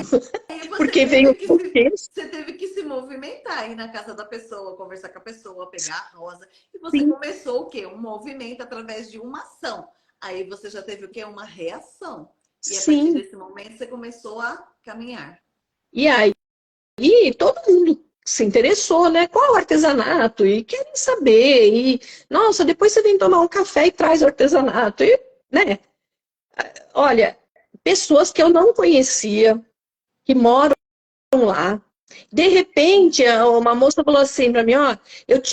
aí Porque veio o texto, você teve que se movimentar aí na casa da pessoa, conversar com a pessoa, pegar a rosa. E você sim, começou o quê? Um movimento através de uma ação. Aí você já teve o quê? Uma reação. E a partir sim. desse momento você começou a caminhar. E aí todo mundo se interessou, né? Qual o artesanato? E querem saber. E, nossa, depois você vem tomar um café e traz o artesanato. E, né? Olha, pessoas que eu não conhecia, que moram lá. De repente, uma moça falou assim para mim, ó,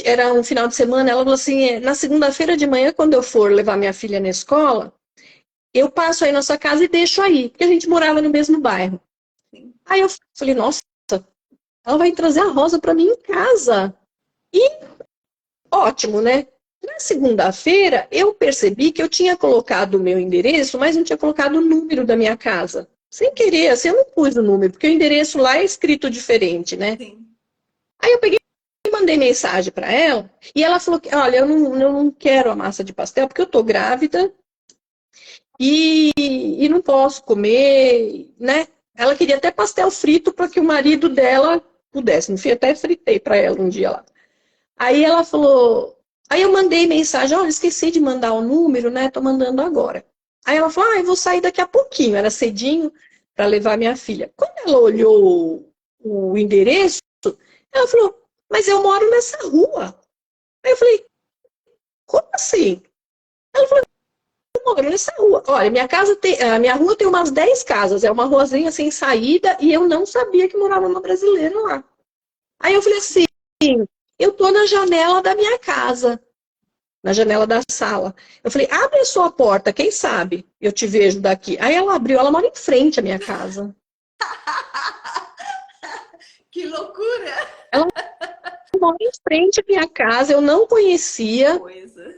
era um final de semana, ela falou assim, na segunda-feira de manhã, quando eu for levar minha filha na escola, eu passo aí na sua casa e deixo aí, porque a gente morava no mesmo bairro. Sim. Aí eu falei, nossa, ela vai trazer a rosa para mim em casa. E ótimo, né? Na segunda-feira, eu percebi que eu tinha colocado o meu endereço, mas não tinha colocado o número da minha casa. Sem querer, assim, eu não pus o número, porque o endereço lá é escrito diferente, né? Sim. Aí eu peguei e mandei mensagem para ela, e ela falou que, olha, eu não quero a massa de pastel, porque eu tô grávida e não posso comer, né? Ela queria até pastel frito para que o marido dela pudesse. No fim, até fritei para ela um dia lá. Aí ela falou. Aí eu mandei mensagem, olha, esqueci de mandar o número, né? Tô mandando agora. Aí ela falou, eu vou sair daqui a pouquinho, era cedinho para levar minha filha. Quando ela olhou o endereço, ela falou, mas eu moro nessa rua. Aí eu falei, como assim? Ela falou, eu moro nessa rua. Olha, a minha rua tem umas 10 casas, é uma ruazinha sem saída, e eu não sabia que morava uma brasileira lá. Aí eu falei assim, eu tô na janela da minha casa, na janela da sala. Eu falei, abre a sua porta, quem sabe eu te vejo daqui. Aí ela abriu, ela mora em frente à minha casa. Que loucura! Ela mora em frente à minha casa, eu não Que conhecia, coisa.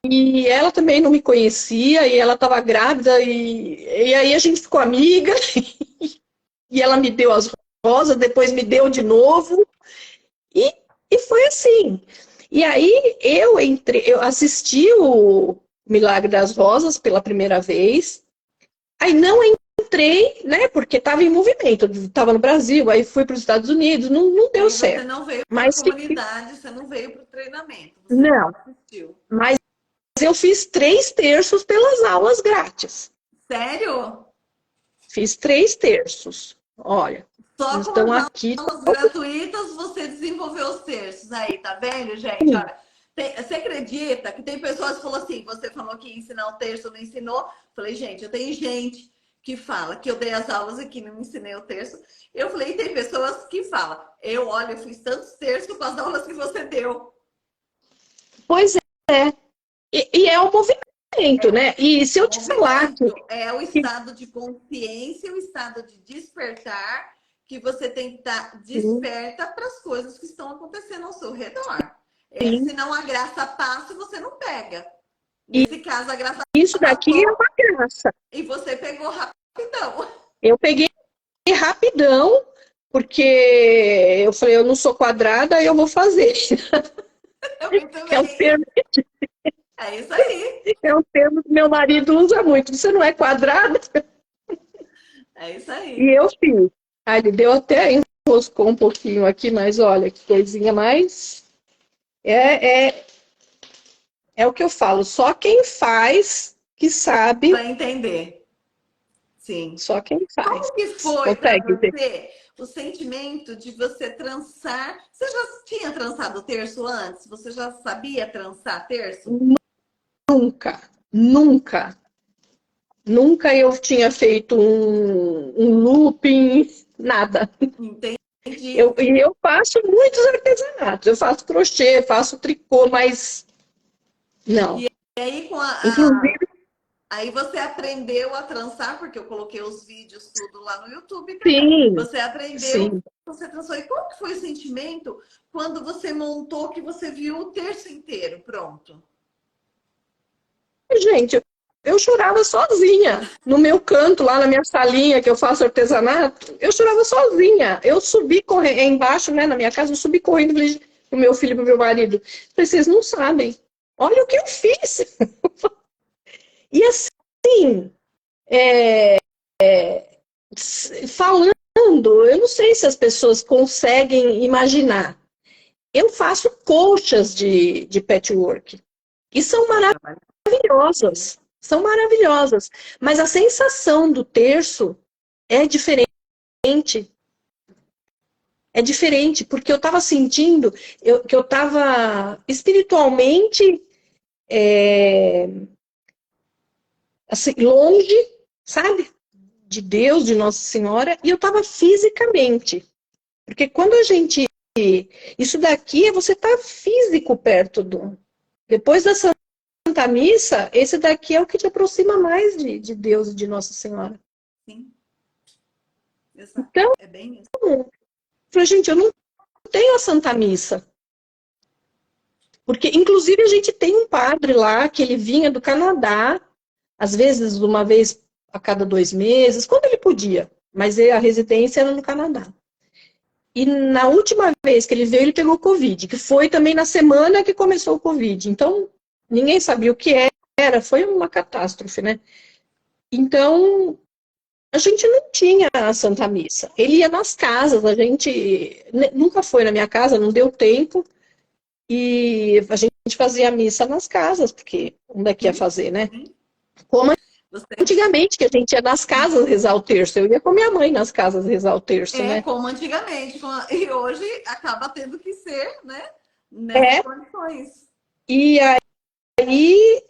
e ela também não me conhecia, e ela estava grávida, e aí a gente ficou amiga, e ela me deu as rosas, depois me deu de novo, e, e foi assim. E aí eu assisti o Milagre das Rosas pela primeira vez, aí não entrei, né, porque estava em movimento, estava no Brasil, aí fui para os Estados Unidos, não deu Aí você certo. não veio para a Mas comunidade, você não veio para o treinamento, você só não, assistiu. mas eu fiz 3 terços pelas aulas grátis. Sério? Fiz 3 terços. Olha, Só com estão as aqui. aulas gratuitas você desenvolveu os textos aí, tá vendo, gente? Olha, você acredita que tem pessoas que falam assim, você falou que ia ensinar o texto, não ensinou? Falei, gente, eu tenho gente que fala que eu dei as aulas e que não ensinei o texto. Eu falei, tem pessoas que falam, eu fiz tantos textos com as aulas que você deu. Pois é. E é o movimento, né? E se eu te falar Movimento é o estado de consciência, o estado de despertar, que você tem que estar sim, desperta para as coisas que estão acontecendo ao seu redor. sim. Senão a graça passa e você não pega. E Nesse caso, a graça isso daqui é passou uma graça. e você pegou rapidão. Eu peguei rapidão, porque eu falei, eu não sou quadrada, eu vou fazer. Eu É o também. termo. É isso aí. É um termo que meu marido usa muito. Você não é quadrada? É isso E aí. eu fiz. Aí ele deu até, enroscou um pouquinho aqui, mas olha, que coisinha mais. É, é o que eu falo, só quem faz que sabe, Para entender. Sim. só quem faz. Como que foi para Consegue ver? você o sentimento de você trançar? Você já tinha trançado terço antes? Você já sabia trançar terço? Nunca, nunca, nunca eu tinha feito um looping, nada. Entendi. E eu faço muitos artesanatos. Eu faço crochê, faço tricô, mas não. E aí Inclusive, aí você aprendeu a trançar, porque eu coloquei os vídeos tudo lá no YouTube também. sim, Você aprendeu, sim. você trançou. E qual que foi o sentimento quando você montou que você viu o terço inteiro pronto? Gente, eu chorava sozinha. No meu canto, lá na minha salinha que eu faço artesanato, eu chorava sozinha. Eu subi correndo, embaixo, né, na minha casa, eu subi correndo e falei pro meu filho e pro meu marido, falei, vocês não sabem. Olha o que eu fiz. E assim, falando, eu não sei se as pessoas conseguem imaginar. Eu faço colchas de patchwork. E são Você trabalha. maravilhosas. São maravilhosas. Mas a sensação do terço é diferente. É diferente, porque eu estava sentindo que eu estava espiritualmente assim, longe, sabe? De Deus, de Nossa Senhora, e eu estava fisicamente. Porque quando a gente. Isso daqui é você estar físico perto do. Depois da Santa Missa, esse daqui é o que te aproxima mais de Deus e de Nossa Senhora. Sim, exato. Então, É bem isso. eu falei, gente, eu não tenho a Santa Missa. Porque, inclusive, a gente tem um padre lá que ele vinha do Canadá, às vezes uma vez a cada 2 meses, quando ele podia. Mas a residência era no Canadá. E na última vez que ele veio, ele pegou Covid, que foi também na semana que começou o Covid. Então, ninguém sabia o que era, foi uma catástrofe, né? Então, a gente não tinha a Santa Missa. Ele ia nas casas, a gente nunca foi na minha casa, não deu tempo. E a gente fazia a missa nas casas, porque onde é que ia Sim, fazer, né? sim. Como Você antigamente, que a gente ia nas casas rezar o terço. Eu ia com minha mãe nas casas rezar o terço, é né? como antigamente, e hoje acaba tendo que ser, né? Nessas É, condições. e aí,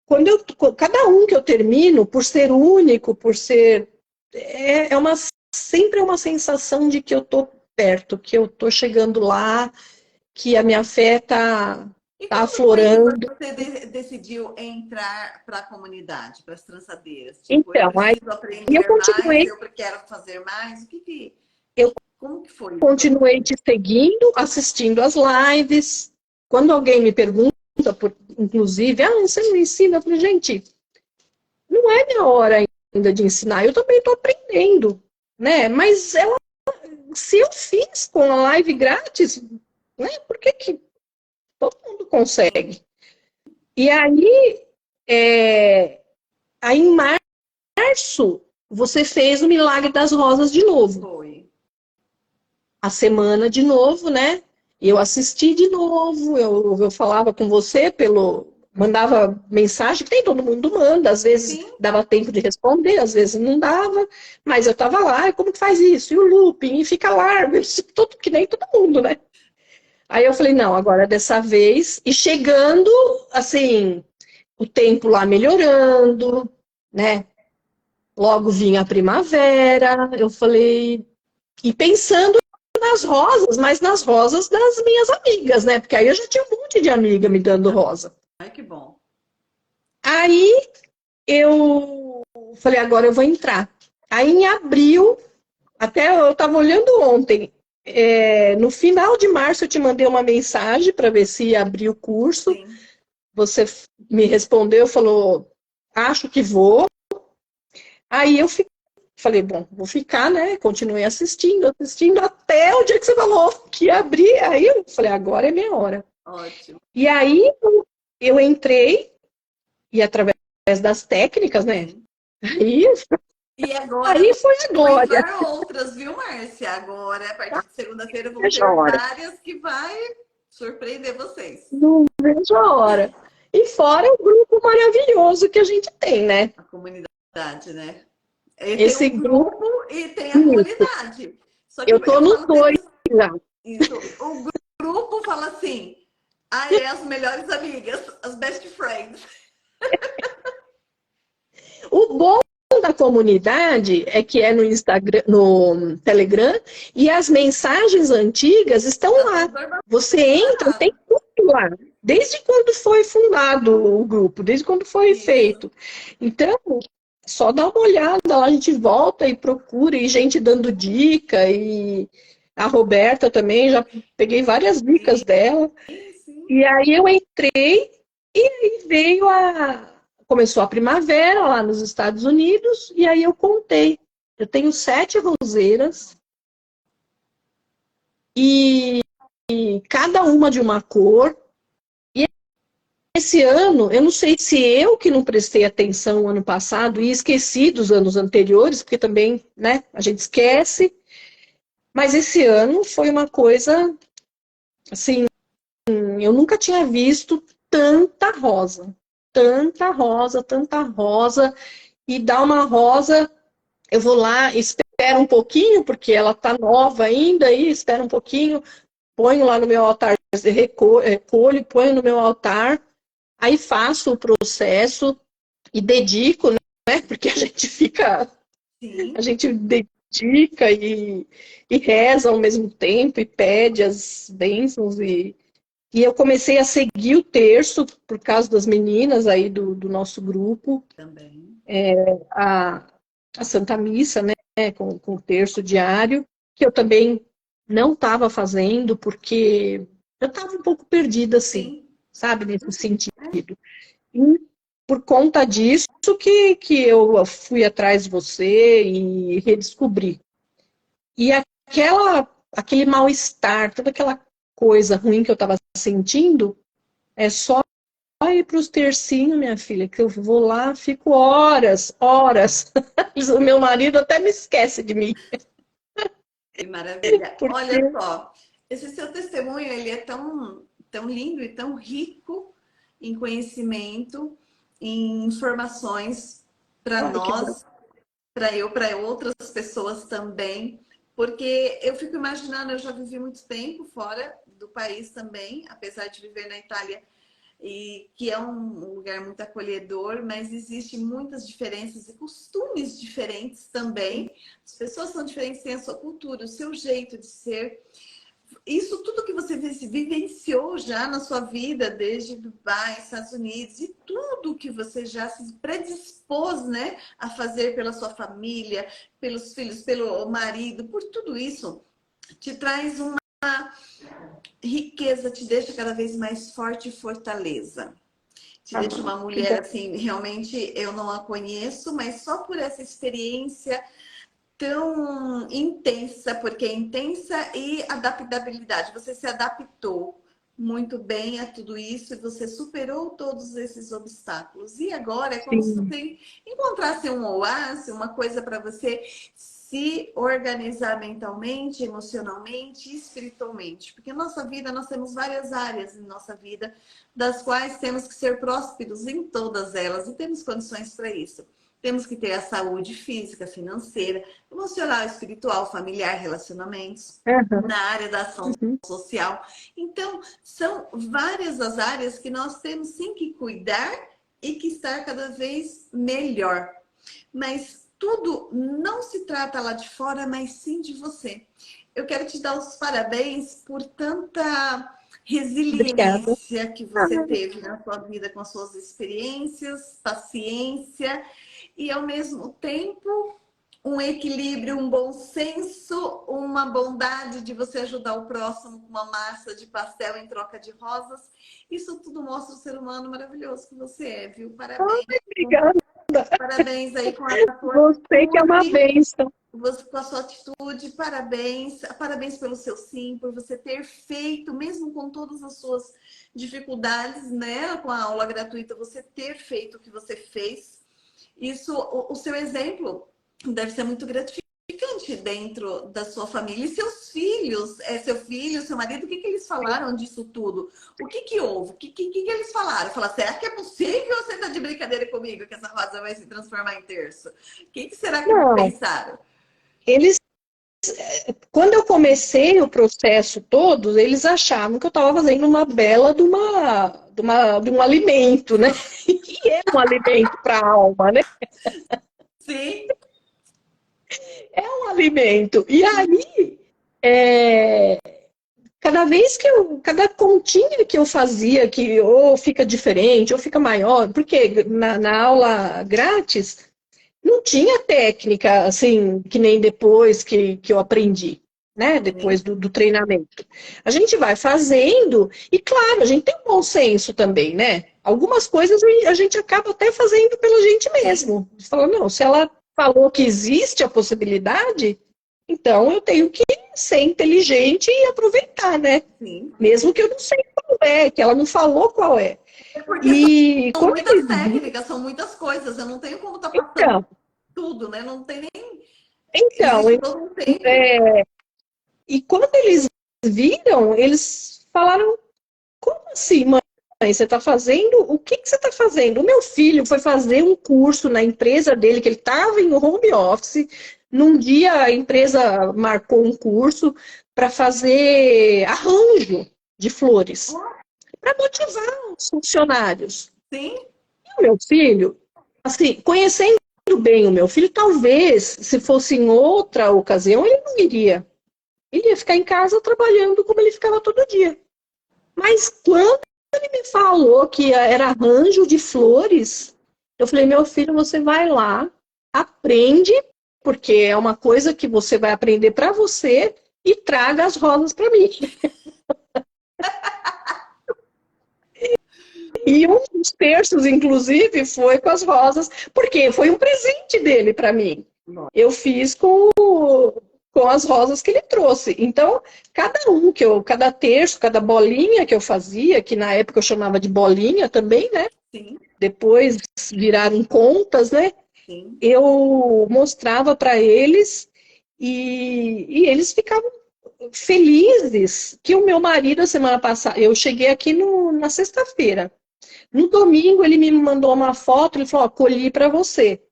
quando cada um que eu termino, por ser único, por ser. Sempre é uma sensação de que eu tô perto, que eu tô chegando lá, que a minha fé E tá quando foi que aflorando. você decidiu entrar para a comunidade, para as trançadeiras? Tipo, eu Então, aí preciso eu aprender mais, continuei, eu quero fazer mais. eu Como que foi isso para continuei você? te seguindo, assistindo as lives. Quando alguém me pergunta, inclusive, você não ensina? Eu falei, gente, não é minha hora ainda de ensinar, eu também estou aprendendo, né? Mas se eu fiz com a live grátis, né? Por que todo mundo Sim, consegue? E é, aí em março, você fez o Milagre das Rosas de novo. foi. A semana de novo, né? Eu assisti de novo, eu falava com você mandava mensagem, que nem todo mundo manda, às vezes Sim, dava tempo de responder, às vezes não dava, mas eu estava lá, e como que faz isso? E o looping, e fica largo, tudo, que nem todo mundo, né? Aí eu falei, não, agora dessa vez, e chegando, assim, o tempo lá melhorando, né? Logo vinha a primavera, eu falei, e pensando nas rosas, mas nas rosas das minhas amigas, né? Porque aí eu já tinha um monte de amiga me dando rosa. ai que bom. Aí eu falei, agora eu vou entrar. Aí em abril, até eu estava olhando ontem, no final de março eu te mandei uma mensagem para ver se ia abrir o curso. Sim. Você me respondeu, falou, acho que vou. Aí eu falei, bom, vou ficar, né? Continuei assistindo, até o dia que você falou que ia abrir. Aí eu falei, agora é minha hora. Ótimo. E aí eu entrei, e através das técnicas, né? Aí, E agora aí foi a vão glória. entrar outras, viu, Márcia? Agora, a partir de segunda-feira, vão Vejo a ter hora. várias que vai surpreender vocês. Não vejo a hora. E fora o grupo maravilhoso que a gente tem, né? A comunidade, né? E tem Esse o grupo, grupo e tem a comunidade. Só que eu tô eu nos falo dois sempre já. isso. O grupo fala assim: ah, é as melhores amigas, as best friends. O bom da comunidade é que é no Instagram, no Telegram, e as mensagens antigas estão Já lá. estão normalizadas. Você entra, tem tudo lá. Desde quando foi fundado o grupo, desde quando foi Isso. feito. Então, só dá uma olhada lá, a gente volta e procura, e gente dando dica, e a Roberta também, já peguei várias dicas Sim, dela. sim. E aí eu entrei e aí veio começou a primavera lá nos Estados Unidos, e aí eu contei. Eu tenho 7 roseiras e cada uma de uma cor. E esse ano, eu não sei se eu que não prestei atenção ano passado e esqueci dos anos anteriores, porque também, né, a gente esquece, mas esse ano foi uma coisa assim, eu nunca tinha visto tanta rosa, tanta rosa, e dá uma rosa, eu vou lá, espero um pouquinho, porque ela tá nova ainda, aí espero um pouquinho, ponho lá no meu altar, recolho, ponho no meu altar, aí faço o processo e dedico, né? Porque a gente fica, a Sim. gente dedica e reza ao mesmo tempo e pede as bênçãos e eu comecei a seguir o terço por causa das meninas aí do nosso grupo, Também. a, a Santa Missa, né, com o terço diário, que eu também não estava fazendo, porque eu estava um pouco perdida, assim, Sim. sabe, nesse sentido. E por conta disso que eu fui atrás de você e redescobri. E aquele mal-estar, toda aquela coisa ruim que eu estava sentindo, é só ir para os tercinhos, minha filha, que eu vou lá, fico horas, horas. O meu marido até me esquece de mim. Que maravilha. Porque, Olha só, esse seu testemunho, ele é tão, tão lindo e tão rico em conhecimento, em informações para ai, que bom. nós, para eu, para outras pessoas também, porque eu fico imaginando, eu já vivi muito tempo fora do país também, apesar de viver na Itália, e que é um lugar muito acolhedor, mas existem muitas diferenças e costumes diferentes também. As pessoas são diferentes, têm a sua cultura, o seu jeito de ser. Isso tudo que você vivenciou já na sua vida, desde Dubai, Estados Unidos, e tudo que você já se predispôs, né, a fazer pela sua família, pelos filhos, pelo marido, por tudo isso, te traz uma riqueza, te deixa cada vez mais forte e fortaleza. Te Ah, deixa uma que mulher bom. assim, realmente eu não a conheço, mas só por essa experiência tão intensa, porque é intensa e adaptabilidade. Você se adaptou muito bem a tudo isso e você superou todos esses obstáculos. E agora é como se Sim, você encontrasse um oásis, uma coisa para você se organizar mentalmente, emocionalmente, espiritualmente. Porque nossa vida, nós temos várias áreas em nossa vida, das quais temos que ser prósperos em todas elas e temos condições para isso. Temos que ter a saúde física, financeira, emocional, espiritual, familiar, relacionamentos, aham, na área da ação uhum, social. Então, são várias as áreas que nós temos sim que cuidar e que estar cada vez melhor. Mas tudo não se trata lá de fora, mas sim de você. Eu quero te dar os parabéns por tanta obrigada. resiliência que Ah, você teve na sua vida com as suas experiências, paciência e ao mesmo tempo um equilíbrio, um bom senso, uma bondade de você ajudar o próximo com uma massa de pastel em troca de rosas. Isso tudo mostra o ser humano maravilhoso que você é, viu? Parabéns. obrigada. Parabéns aí com a sua Você que é uma atitude. bênção. Você, com a sua atitude, parabéns. Parabéns pelo seu sim, por você ter feito, mesmo com todas as suas dificuldades, né? Com a aula gratuita, você ter feito o que você fez. Isso, o seu exemplo deve ser muito gratificante dentro da sua família. E seus filhos, seu filho, seu marido, o que eles falaram disso tudo? O que houve? O que eles falaram? Falaram, será que é possível você tá de brincadeira comigo que essa rosa vai se transformar em terço? O que será que eles Não, pensaram? eles, quando eu comecei o processo todo, eles achavam que eu estava fazendo uma bela de um alimento, né? Que é um alimento para a alma, né? Sim, É um alimento. E aí, cada continha que eu fazia, que ou fica diferente, ou fica maior, porque na aula grátis não tinha técnica, assim, que nem depois que eu aprendi, né? Depois sim, do treinamento. A gente vai fazendo, e claro, a gente tem um bom senso também, né? Algumas coisas a gente acaba até fazendo pela gente sim, mesmo. Você fala, não, se ela falou que existe a possibilidade, então eu tenho que ser inteligente e aproveitar, né? sim. Mesmo que eu não sei qual é, que ela não falou qual é. É porque E são quando muitas eles viram, técnicas, são muitas coisas. Eu não tenho como estar passando então, tudo, né? Não tem nem. então, Existe todo um tempo. é, e quando eles viram, eles falaram, como assim, mãe? Você está fazendo? O que você está fazendo? O meu filho foi fazer um curso na empresa dele, que ele estava em home office. Num dia a empresa marcou um curso para fazer arranjo de flores, para motivar os funcionários. Sim, E o meu filho, assim, conhecendo bem o meu filho, talvez, se fosse em outra ocasião, ele não iria. Ele ia ficar em casa trabalhando como ele ficava todo dia. Mas quando ele me falou que era arranjo de flores, eu falei, meu filho, você vai lá, aprende, porque é uma coisa que você vai aprender para você e traga as rosas para mim. E um dos terços, inclusive, foi com as rosas, porque foi um presente dele para mim. Eu fiz com as rosas que ele trouxe. Então, cada terço, cada bolinha que eu fazia, que na época eu chamava de bolinha também, né? sim, Depois viraram contas, né? sim. Eu mostrava para eles e eles ficavam felizes que o meu marido, a semana passada, eu cheguei aqui na sexta-feira. No domingo, ele me mandou uma foto, ele falou, ó, colhi para você.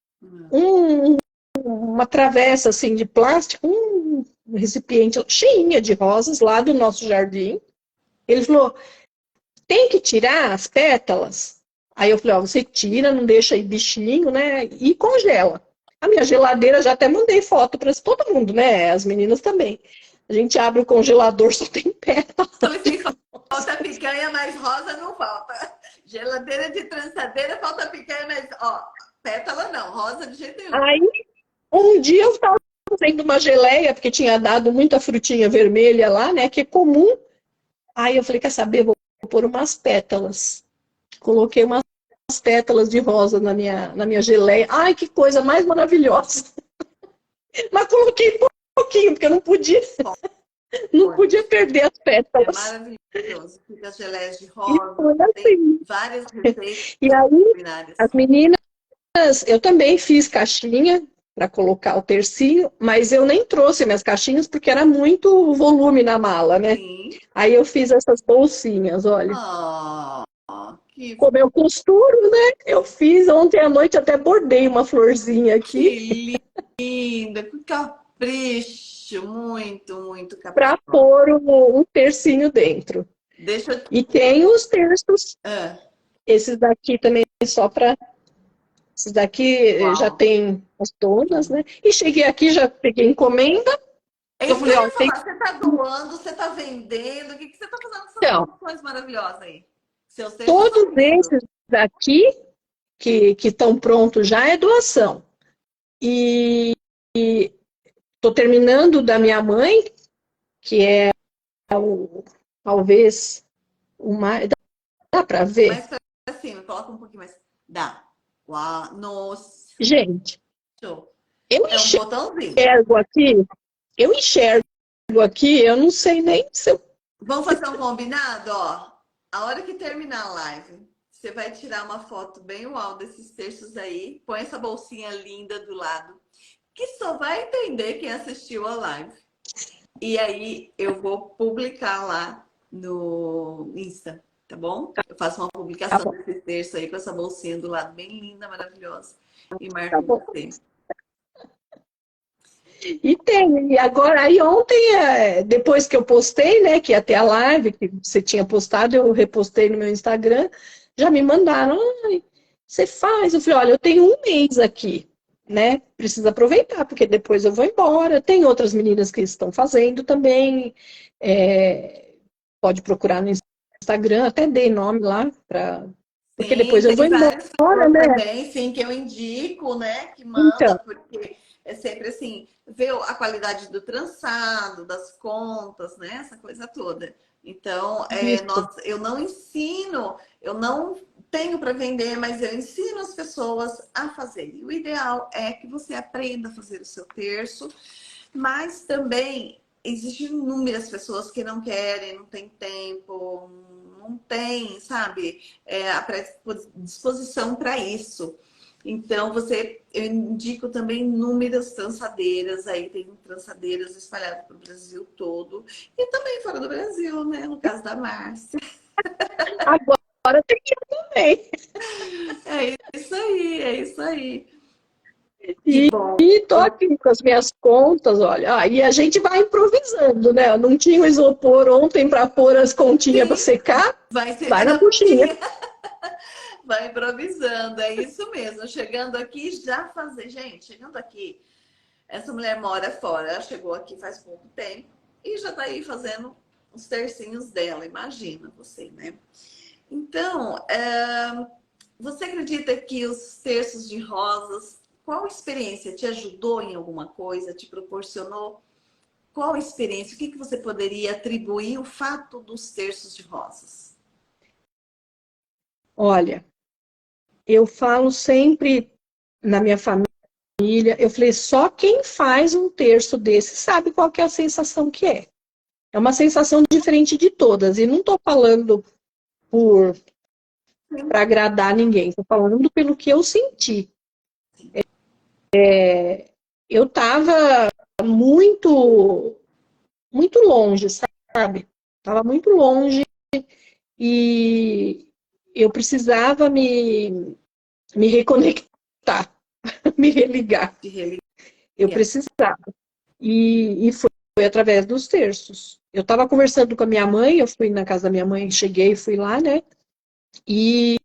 Um, uma travessa assim de plástico, um recipiente cheinha de rosas lá do nosso jardim. Ele falou, tem que tirar as pétalas? Aí eu falei, ó, você tira, não deixa aí bichinho, né? E congela. A minha geladeira, já até mandei foto para todo mundo, né? As meninas também. A gente abre o congelador, só tem pétala. Só assim, falta picanha, mas rosa não falta. Geladeira de trançadeira, falta picanha, mas ó, pétala não, rosa de jeito nenhum. Aí, um dia eu estava fazendo uma geleia, porque tinha dado muita frutinha vermelha lá, né? Que é comum. Aí eu falei, quer saber? Vou pôr umas pétalas. Coloquei umas pétalas de rosa na minha geleia. Ai, que coisa mais maravilhosa. Mas coloquei pouquinho, porque eu não podia perder as É pétalas. maravilhoso. Fica geleias de E rosa, foi tem assim. várias receitas E aí, culinárias. as meninas, eu também fiz caixinha para colocar o tercinho, mas eu nem trouxe minhas caixinhas porque era muito volume na mala, né? Sim. Aí eu fiz essas bolsinhas, olha. Oh, que, Como eu costuro, né? Eu fiz ontem à noite, até bordei uma florzinha aqui que linda, que capricho, muito, muito para caprichoso. pôr um tercinho dentro. Deixa eu. E tem os terços, Ah, esses daqui também só para. Esses daqui já uau. tem as donas, né? E cheguei aqui, já peguei encomenda. É Eu isso que eu falei, ó, ia tem. falar. Você está doando, você está vendendo. O que você está fazendo com essas Então, promoções maravilosas aí? Seus textos são todos lindos. esses daqui que estão prontos já é doação. E estou terminando da minha mãe, que é talvez o mais. Dá para ver? Mais pra cima, coloca um pouquinho mais. Dá. Uau, nossa. Gente, eu É um botãozinho. enxergo aqui, eu enxergo aqui, eu não sei nem se eu... Vamos fazer um combinado, ó. A hora que terminar a live, você vai tirar uma foto bem uau desses textos aí, põe essa bolsinha linda do lado, que só vai entender quem assistiu a live. E aí eu vou publicar lá no Insta, tá bom? Eu faço uma Tá publicação bom, desse texto aí com essa bolsinha do lado bem linda, maravilhosa. E tá marco bom. você. E tem, e agora, aí ontem, depois que eu postei, né, que ia ter a live, que você tinha postado, eu repostei no meu Instagram, já me mandaram, ai, você faz? Eu falei, olha, eu tenho um mês aqui, né, precisa aproveitar, porque depois eu vou embora, tem outras meninas que estão fazendo também, pode procurar no Instagram, até dei nome lá, porque Sim, depois eu vou tem várias embora, pessoas né, também, sim, que eu indico, né? Que manda, então, porque é sempre assim, ver a qualidade do trançado, das contas, né? Essa coisa toda. Então, isso, eu não ensino, eu não tenho para vender, mas eu ensino as pessoas a fazer. E o ideal é que você aprenda a fazer o seu terço, mas também existem inúmeras pessoas que não querem, não tem tempo, não tem, sabe, a predisposição para isso. Então, eu indico também inúmeras trançadeiras, aí tem trançadeiras espalhadas pelo Brasil todo, e também fora do Brasil, né? No caso da Márcia. agora tem que ir também. É isso aí, é isso aí. Que E, bom. e tô aqui com as minhas contas, olha. E a gente vai improvisando, né? Eu não tinha o isopor ontem para pôr as continhas para Sim, secar, vai vai secando na a buchinha. pontinha. Vai improvisando, é isso mesmo. Chegando aqui, já fazer. Gente, chegando aqui, essa mulher mora fora. Ela chegou aqui faz pouco tempo e já tá aí fazendo os tercinhos dela. Imagina você, né? Então, você acredita que os terços de rosas, qual experiência te ajudou em alguma coisa? Te proporcionou? Qual experiência? O que você poderia atribuir o fato dos terços de rosas? Olha, eu falo sempre na minha família, eu falei, só quem faz um terço desse sabe qual que é a sensação que é. É uma sensação diferente de todas. E não estou falando para agradar ninguém, estou falando pelo que eu senti. Eu estava muito, muito longe, sabe? Estava muito longe e eu precisava me reconectar, me religar. De religião? Eu precisava. E foi através dos terços. Eu estava conversando com a minha mãe, eu fui na casa da minha mãe, cheguei, fui lá, né? E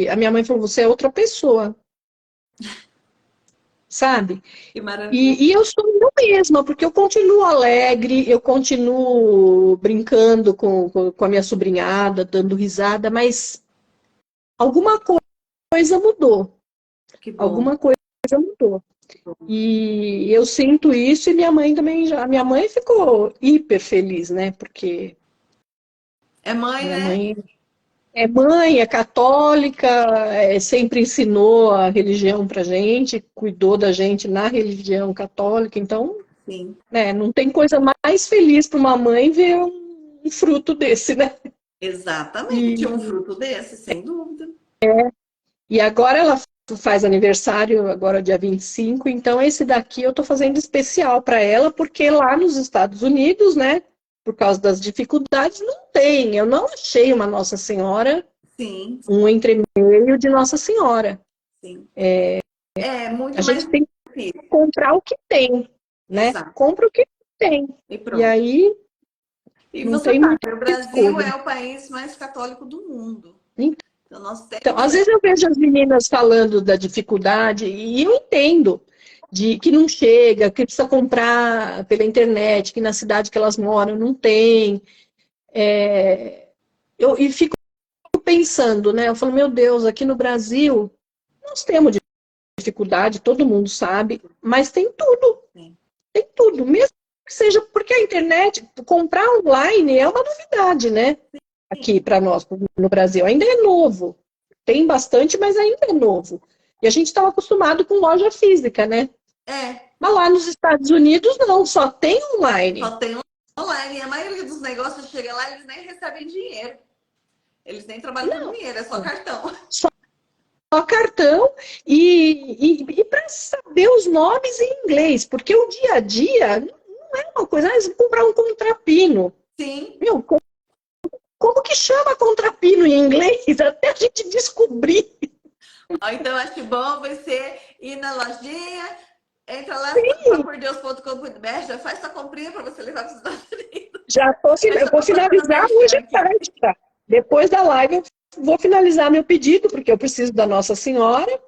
a minha mãe falou: você é outra pessoa, sabe? Que maravilha. E eu sou eu mesma, porque eu continuo alegre, eu continuo brincando com a minha sobrinhada, dando risada, mas alguma coisa mudou. Que bom. Alguma coisa mudou. E eu sinto isso e minha mãe também já. Minha mãe ficou hiper feliz, né? Porque É mãe, minha né? mãe, é católica, sempre ensinou a religião pra gente, cuidou da gente na religião católica, então, Sim, né, não tem coisa mais feliz para uma mãe ver um fruto desse, né? exatamente. Um E, fruto desse, sem dúvida. e agora ela faz aniversário, agora dia 25, então esse daqui eu tô fazendo especial para ela, porque lá nos Estados Unidos, né, por causa das dificuldades, não tem. Eu não achei uma Nossa Senhora, Sim, um entremeio de Nossa Senhora. sim. É A muito mais gente tem difícil. que comprar o que tem, né? Exato. Compra o que tem. E E pronto. aí E não você tem sabe, muita o Brasil escolha. é o país mais católico do mundo. Então, nós Então, temos às vezes eu vejo as meninas falando da dificuldade e eu entendo de que não chega, que precisa comprar pela internet, que na cidade que elas moram não tem. E fico pensando, né? Eu falo, meu Deus, aqui no Brasil nós temos dificuldade, todo mundo sabe, mas sim, tem tudo, mesmo que seja porque a internet, comprar online é uma novidade, né? Aqui para nós, no Brasil, ainda é novo. Tem bastante, mas ainda é novo. E a gente estava acostumado com loja física, né? É, Mas lá nos Estados Unidos não, só tem online. só tem online. E a maioria dos negócios chega lá, eles nem recebem dinheiro. Eles nem trabalham com Não, dinheiro, é só cartão. só cartão e para saber os nomes em inglês, porque o dia a dia não é uma coisa, ah, comprar um contrapino. Sim. Meu, como que chama contrapino em inglês? Até a gente descobrir. Ó, então, acho que bom você ir na lojinha, entra lá, papordeus.com.br, já faz sua comprinha para você levar para os Estados Unidos. Eu vou finalizar hoje à tarde, tá? Depois da live eu vou finalizar meu pedido, porque eu preciso da Nossa Senhora,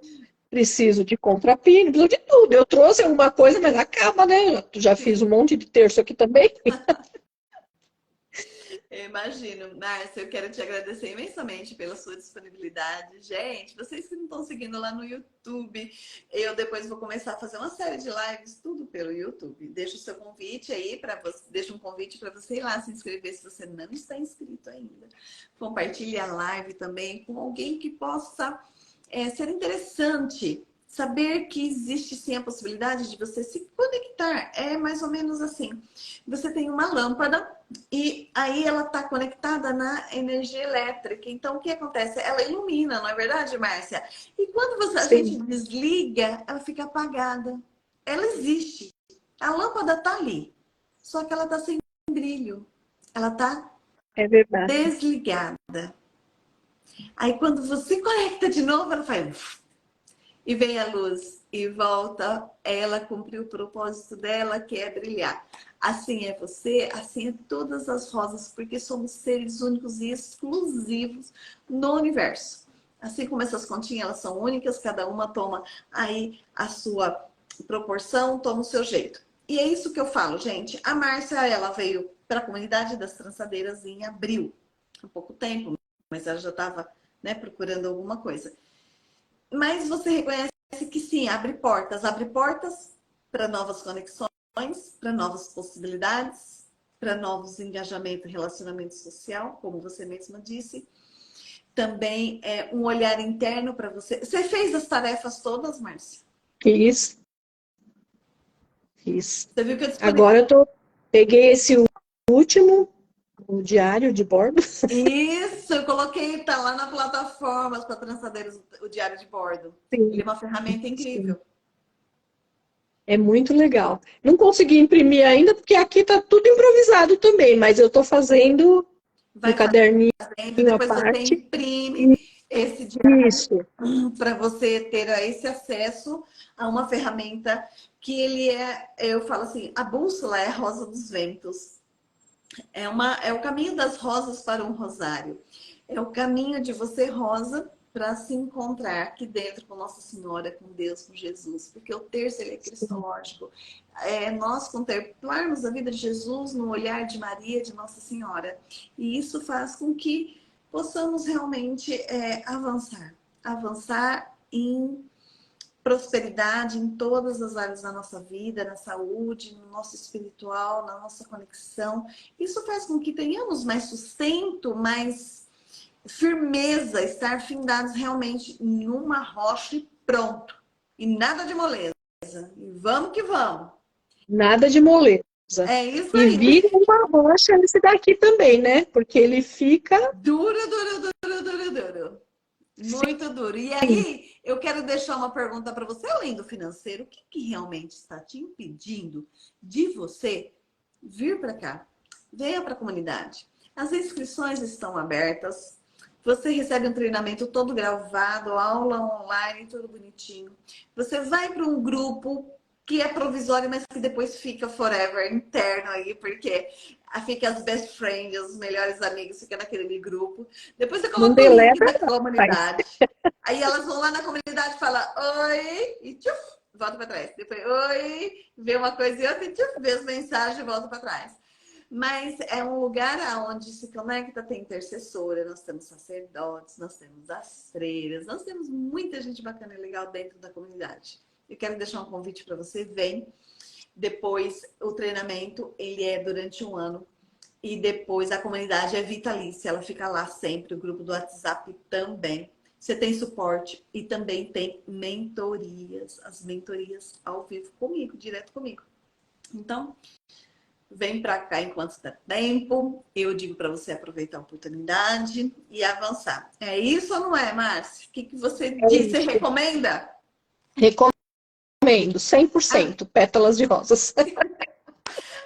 preciso de contrapino, preciso de tudo. Eu trouxe alguma coisa, mas acaba, né? Eu já fiz um Sim. monte de terço aqui também. Eu imagino. Márcia, eu quero te agradecer imensamente pela sua disponibilidade. Gente, vocês que não estão seguindo lá no YouTube, eu depois vou começar a fazer uma série de lives, tudo pelo YouTube. Deixa o seu convite aí para você, deixa um convite para você ir lá se inscrever se você não está inscrito ainda. Compartilhe a live também com alguém que possa ser interessante. Saber que existe sim a possibilidade de você se conectar. É mais ou menos assim. Você tem uma lâmpada e aí ela está conectada na energia elétrica. Então, o que acontece? Ela ilumina, não é verdade, Márcia? E quando a gente Sim, desliga, ela fica apagada. Ela existe. A lâmpada está ali. Só que ela está sem brilho. Ela está é verdade. desligada. Aí, quando você conecta de novo, ela faz... E vem a luz e volta, ela cumpriu o propósito dela, que é brilhar. Assim é você, assim é todas as rosas, porque somos seres únicos e exclusivos no universo. Assim como essas continhas, elas são únicas, cada uma toma aí a sua proporção, toma o seu jeito. E é isso que eu falo, gente. A Márcia, ela veio para a comunidade das trançadeiras em abril, há pouco tempo, mas ela já estava, né, procurando alguma coisa. Mas você reconhece que sim, abre portas para novas conexões, para novas possibilidades, para novos engajamentos e relacionamento social, como você mesma disse. Também é um olhar interno para você. Você fez as tarefas todas, Márcia? Fiz, fiz. Você viu que eu Agora disponibilizei? peguei esse último, o diário de bordo. Isso, eu coloquei, tá lá na plataforma para trançadeiros, o diário de bordo. Ele Sim, é uma ferramenta sim. incrível. É muito legal. Não consegui imprimir ainda, porque aqui tá tudo improvisado também, mas eu estou fazendo um Vai caderninho fazendo, à depois você parte. imprime esse diário Isso, para você ter esse acesso a uma ferramenta que ele é, eu falo assim, a bússola é a rosa dos ventos. É o caminho das rosas para um rosário. É o caminho de você, rosa, para se encontrar aqui dentro com Nossa Senhora, com Deus, com Jesus. Porque o terço ele é cristológico. É nós contemplarmos a vida de Jesus no olhar de Maria, de Nossa Senhora. E isso faz com que possamos realmente avançar. Avançar em prosperidade em todas as áreas da nossa vida, na saúde, no nosso espiritual, na nossa conexão. Isso faz com que tenhamos mais sustento, mais firmeza, estar findados realmente em uma rocha e pronto. E nada de moleza. E vamos que vamos. nada de moleza. É isso E aí. vira uma rocha esse daqui também, né? Porque ele fica. Duro, duro, duro, duro, duro. Muito duro. E aí, eu quero deixar uma pergunta para você, além do financeiro, o que realmente está te impedindo de você vir para cá? Venha para a comunidade. As inscrições estão abertas. Você recebe um treinamento todo gravado, aula online, tudo bonitinho. Você vai para um grupo que é provisório, mas que depois fica forever, interno aí, porque fica as best friends, os melhores amigos, fica naquele grupo. Depois você Não coloca o link deleta, da faz. comunidade. Aí elas vão lá na comunidade e falam oi, e tchuf, volta para trás. Depois, oi, vê uma coisa e outra, e tchuf, vê as mensagens e volta para trás. Mas é um lugar onde se conecta, tem intercessora, nós temos sacerdotes, nós temos as freiras, nós temos muita gente bacana e legal dentro da comunidade. Eu quero deixar um convite para você, vem. Depois, o treinamento, ele é durante um ano. E depois, a comunidade é vitalícia, ela fica lá sempre. O grupo do WhatsApp também. você tem suporte e também tem mentorias, as mentorias ao vivo comigo, direto comigo. Então, vem para cá enquanto está tempo. Eu digo para você aproveitar a oportunidade e avançar. É isso ou não é, Márcia? O que você diz? Você recomenda? Recomendo, 100%, pétalas de rosas.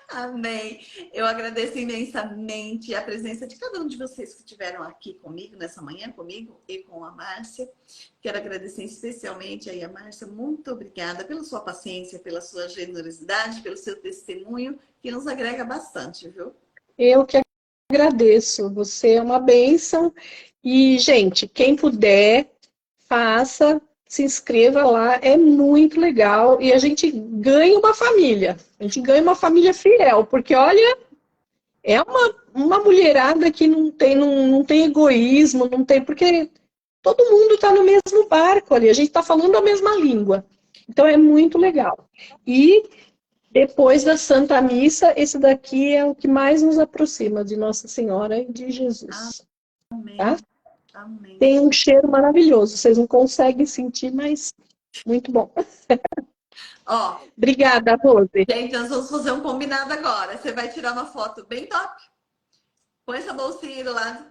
Amém. Eu agradeço imensamente a presença de cada um de vocês que estiveram aqui comigo nessa manhã, comigo e com a Márcia. Quero agradecer especialmente aí a Márcia. Muito obrigada pela sua paciência, pela sua generosidade, pelo seu testemunho, que nos agrega bastante, viu? Eu que agradeço, você é uma bênção. E, gente, quem puder, faça, se inscreva lá, é muito legal. E a gente ganha uma família, a gente ganha uma família fiel, porque olha, é uma mulherada que não tem egoísmo, não tem, porque todo mundo está no mesmo barco ali, a gente está falando a mesma língua. Então é muito legal. E depois da Santa Missa, esse daqui é o que mais nos aproxima de Nossa Senhora e de Jesus. Amém. Tá? Amém. Tem um cheiro maravilhoso, vocês não conseguem sentir, mas muito bom. Ó, Obrigada, Rose. gente, nós vamos fazer um combinado agora. Você vai tirar uma foto bem top. Põe essa bolsinha aí do lado.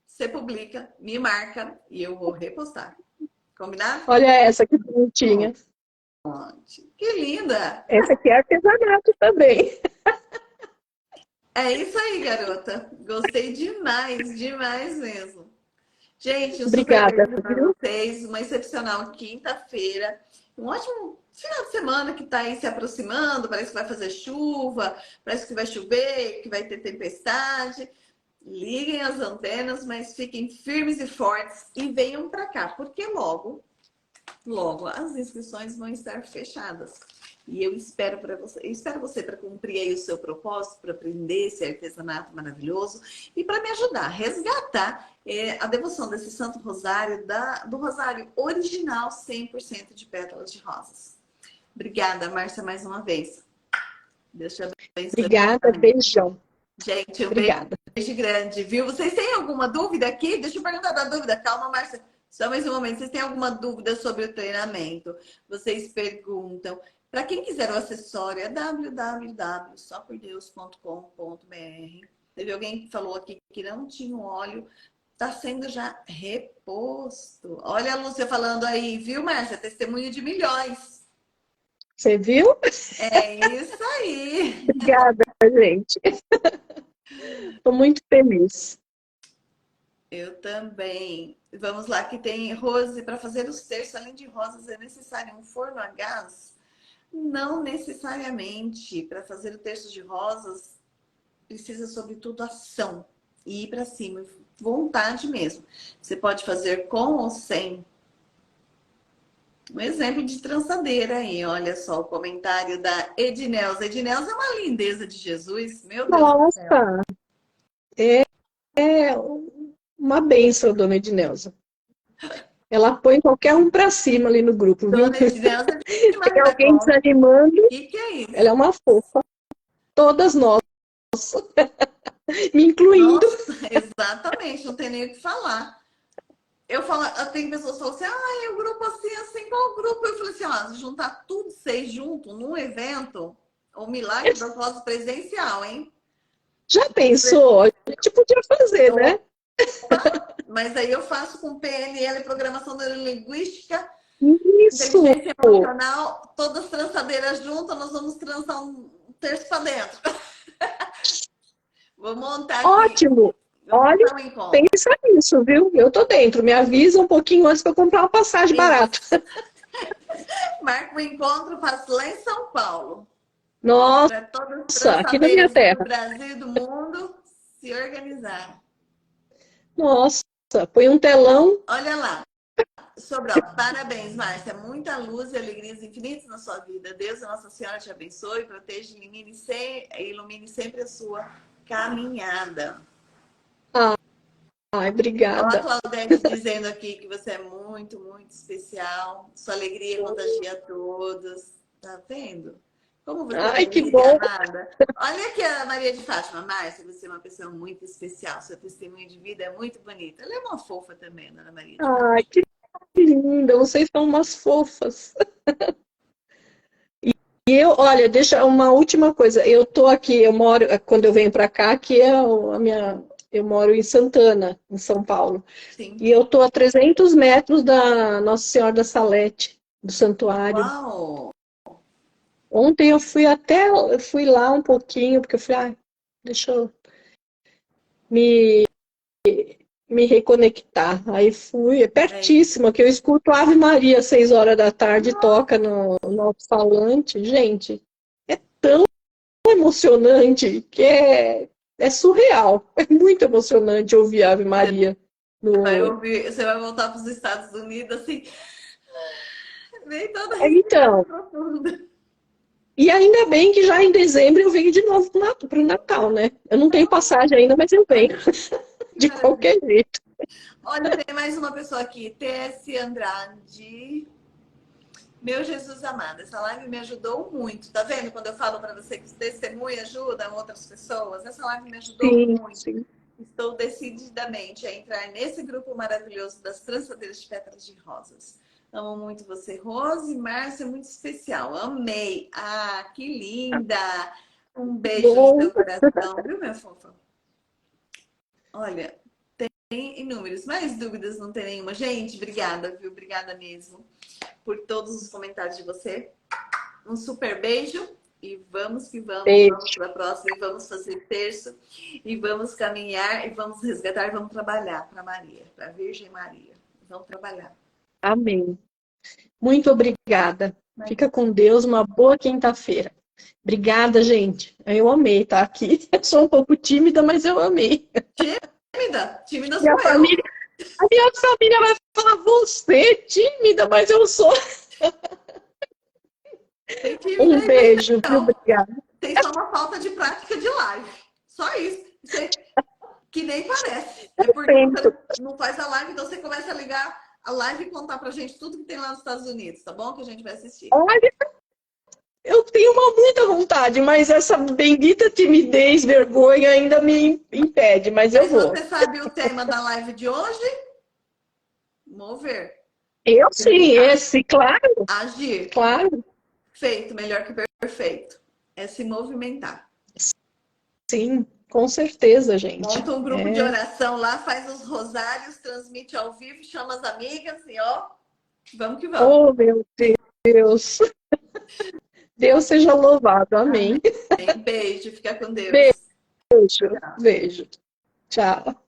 Você publica, me marca e eu vou repostar. Combinado? Olha essa que bonitinha. Que linda! Essa aqui é artesanato também. É isso aí, garota. Gostei demais, demais mesmo. Gente, um Obrigada, super beijo para vocês. Uma excepcional quinta-feira. Um ótimo final de semana que está aí se aproximando. Parece que vai fazer chuva, parece que vai chover, que vai ter tempestade. Liguem as antenas, mas fiquem firmes e fortes e venham para cá, porque logo as inscrições vão estar fechadas. E eu espero você para cumprir aí o seu propósito, para aprender esse artesanato maravilhoso e para me ajudar a resgatar a devoção desse Santo Rosário, do Rosário original 100% de pétalas de rosas. Obrigada, Márcia, mais uma vez. Deus te abençoe. Obrigada, beijão. Gente, um Obrigada. beijo grande, viu? Vocês têm alguma dúvida aqui? Deixa eu perguntar da dúvida. Calma, Márcia. Só mais um momento. Vocês têm alguma dúvida sobre o treinamento? Vocês perguntam. Para quem quiser o acessório, é www.sopordeus.com.br. Teve alguém que falou aqui que não tinha o óleo. Está sendo já reposto. Olha a Lúcia falando aí, viu, Márcia? Testemunho de milhões. Você viu? É isso aí. Obrigada, gente. Estou muito feliz. Eu também. Vamos lá, que tem Rose. Para fazer os terços, além de rosas, é necessário um forno a gás? Não necessariamente. Para fazer o terço de rosas, precisa, sobretudo, ação. E ir para cima. Vontade mesmo. Você pode fazer com ou sem. Um exemplo de trançadeira aí. Olha só o comentário da Ednelza. Ednelza é uma lindeza de Jesus. Meu Deus do céu. Nossa! É uma bênção, dona Ednelza. Ela põe qualquer um para cima ali no grupo, viu? Dona Ednelza é demais Tem da alguém conta. desanimando, O que é isso? ela é uma fofa. Todas nós. Me incluindo. Nossa, exatamente, não tem nem o que falar. Eu tenho pessoas que falam assim, o grupo assim, qual grupo? Eu falei assim, juntar tudo seis junto num evento, o milagre da voz presencial, hein? Já pensou? A gente podia fazer, né? Mas aí eu faço com PNL, Programação Neurolinguística, Isso! Inteligência Emocional, todas trançadeiras juntas, nós vamos trançar um terço para dentro. Vou montar aqui. Ótimo! Olha, pensa nisso, viu? Eu tô dentro. Me avisa um pouquinho antes para eu comprar uma passagem barata. Marca o encontro, faço lá em São Paulo. Nossa, para todos os aqui na minha terra. do Brasil e do mundo se organizar. Nossa, põe um telão. Olha lá. Sobral, parabéns, Márcia. Muita luz e alegrias infinitas na sua vida. Deus e Nossa Senhora te abençoe, proteja e ilumine sempre a sua caminhada. Ai, obrigada. Olha a Claudete dizendo aqui que você é muito, muito especial. Sua alegria contagia a todos. Tá vendo? Como você é Ai, que bonita e bom. amada. Olha aqui a Maria de Fátima. Márcia, você é uma pessoa muito especial. Seu testemunho de vida é muito bonito. Ela é uma fofa também, Dona Maria de Ai, Fátima. que linda. Vocês são umas fofas. E eu, olha, deixa uma última coisa. Eu tô aqui, eu moro, quando eu venho para cá, que é a minha, eu moro em Santana, em São Paulo. Sim. E eu tô a 300 metros da Nossa Senhora da Salete, do santuário. Uau! Ontem eu fui lá um pouquinho, porque eu falei, ah, deixa eu me, me reconectar. Aí fui, é É, pertíssimo, que eu escuto Ave Maria às 6 horas da tarde, toca no alto-falante. Gente, é tão emocionante que é surreal. É muito emocionante ouvir Ave Maria. você vai voltar para os Estados Unidos assim, bem toda respirada Então, profunda. e ainda bem que já em dezembro eu venho de novo para o Natal, né? Eu não tenho passagem ainda, mas eu venho, Que de maravilha. qualquer jeito. Olha, tem mais uma pessoa aqui, TS Andrade. Meu Jesus amado, essa live me ajudou muito. Tá vendo quando eu falo para você que o testemunho ajuda outras pessoas? Essa live me ajudou Sim, muito. sim. Estou decididamente a entrar nesse grupo maravilhoso das trançadeiras de pétalas de rosas. Amo muito você, Rose. Márcia, muito especial. Amei. Ah, que linda. Um beijo no Bom, seu coração, viu, minha fofa? Olha, tem inúmeros. Mais dúvidas não tem nenhuma. Gente, obrigada, viu? Obrigada mesmo por todos os comentários de você. Um super beijo e vamos que vamos, vamos beijo. para a próxima e vamos fazer terço e vamos caminhar e vamos resgatar e vamos trabalhar para Maria, para a Virgem Maria. Vamos trabalhar. Amém. Muito obrigada. Maria. Fica com Deus, uma boa quinta-feira. Obrigada, gente. Eu amei estar aqui. Eu sou um pouco tímida, mas eu amei. Tímida? Tímida Minha sou eu. família, a minha família vai falar, você é tímida, mas eu sou. Tem tímida Um aí, tem beijo, viu? não. Obrigada. Tem só uma falta de prática de live. Só isso. Que nem parece. É porque Tento. você não faz a live, então você começa a ligar a live e contar pra gente tudo que tem lá nos Estados Unidos, tá bom? Que a gente vai assistir. Olha, eu tenho muita vontade, mas essa bendita timidez, vergonha ainda me impede, mas eu Mas vou. você sabe o tema da live de hoje? Mover. Eu sim, Comunicar. esse, claro, Agir. claro, Feito, melhor que perfeito. É se movimentar. sim, com certeza, gente. Monta um grupo de É. oração lá, faz os rosários, transmite ao vivo, chama as amigas e ó, vamos que vamos. Oh, meu Deus. Deus seja louvado. Amém. Amém. Beijo, fica com Deus. Beijo, Tchau. beijo. Tchau.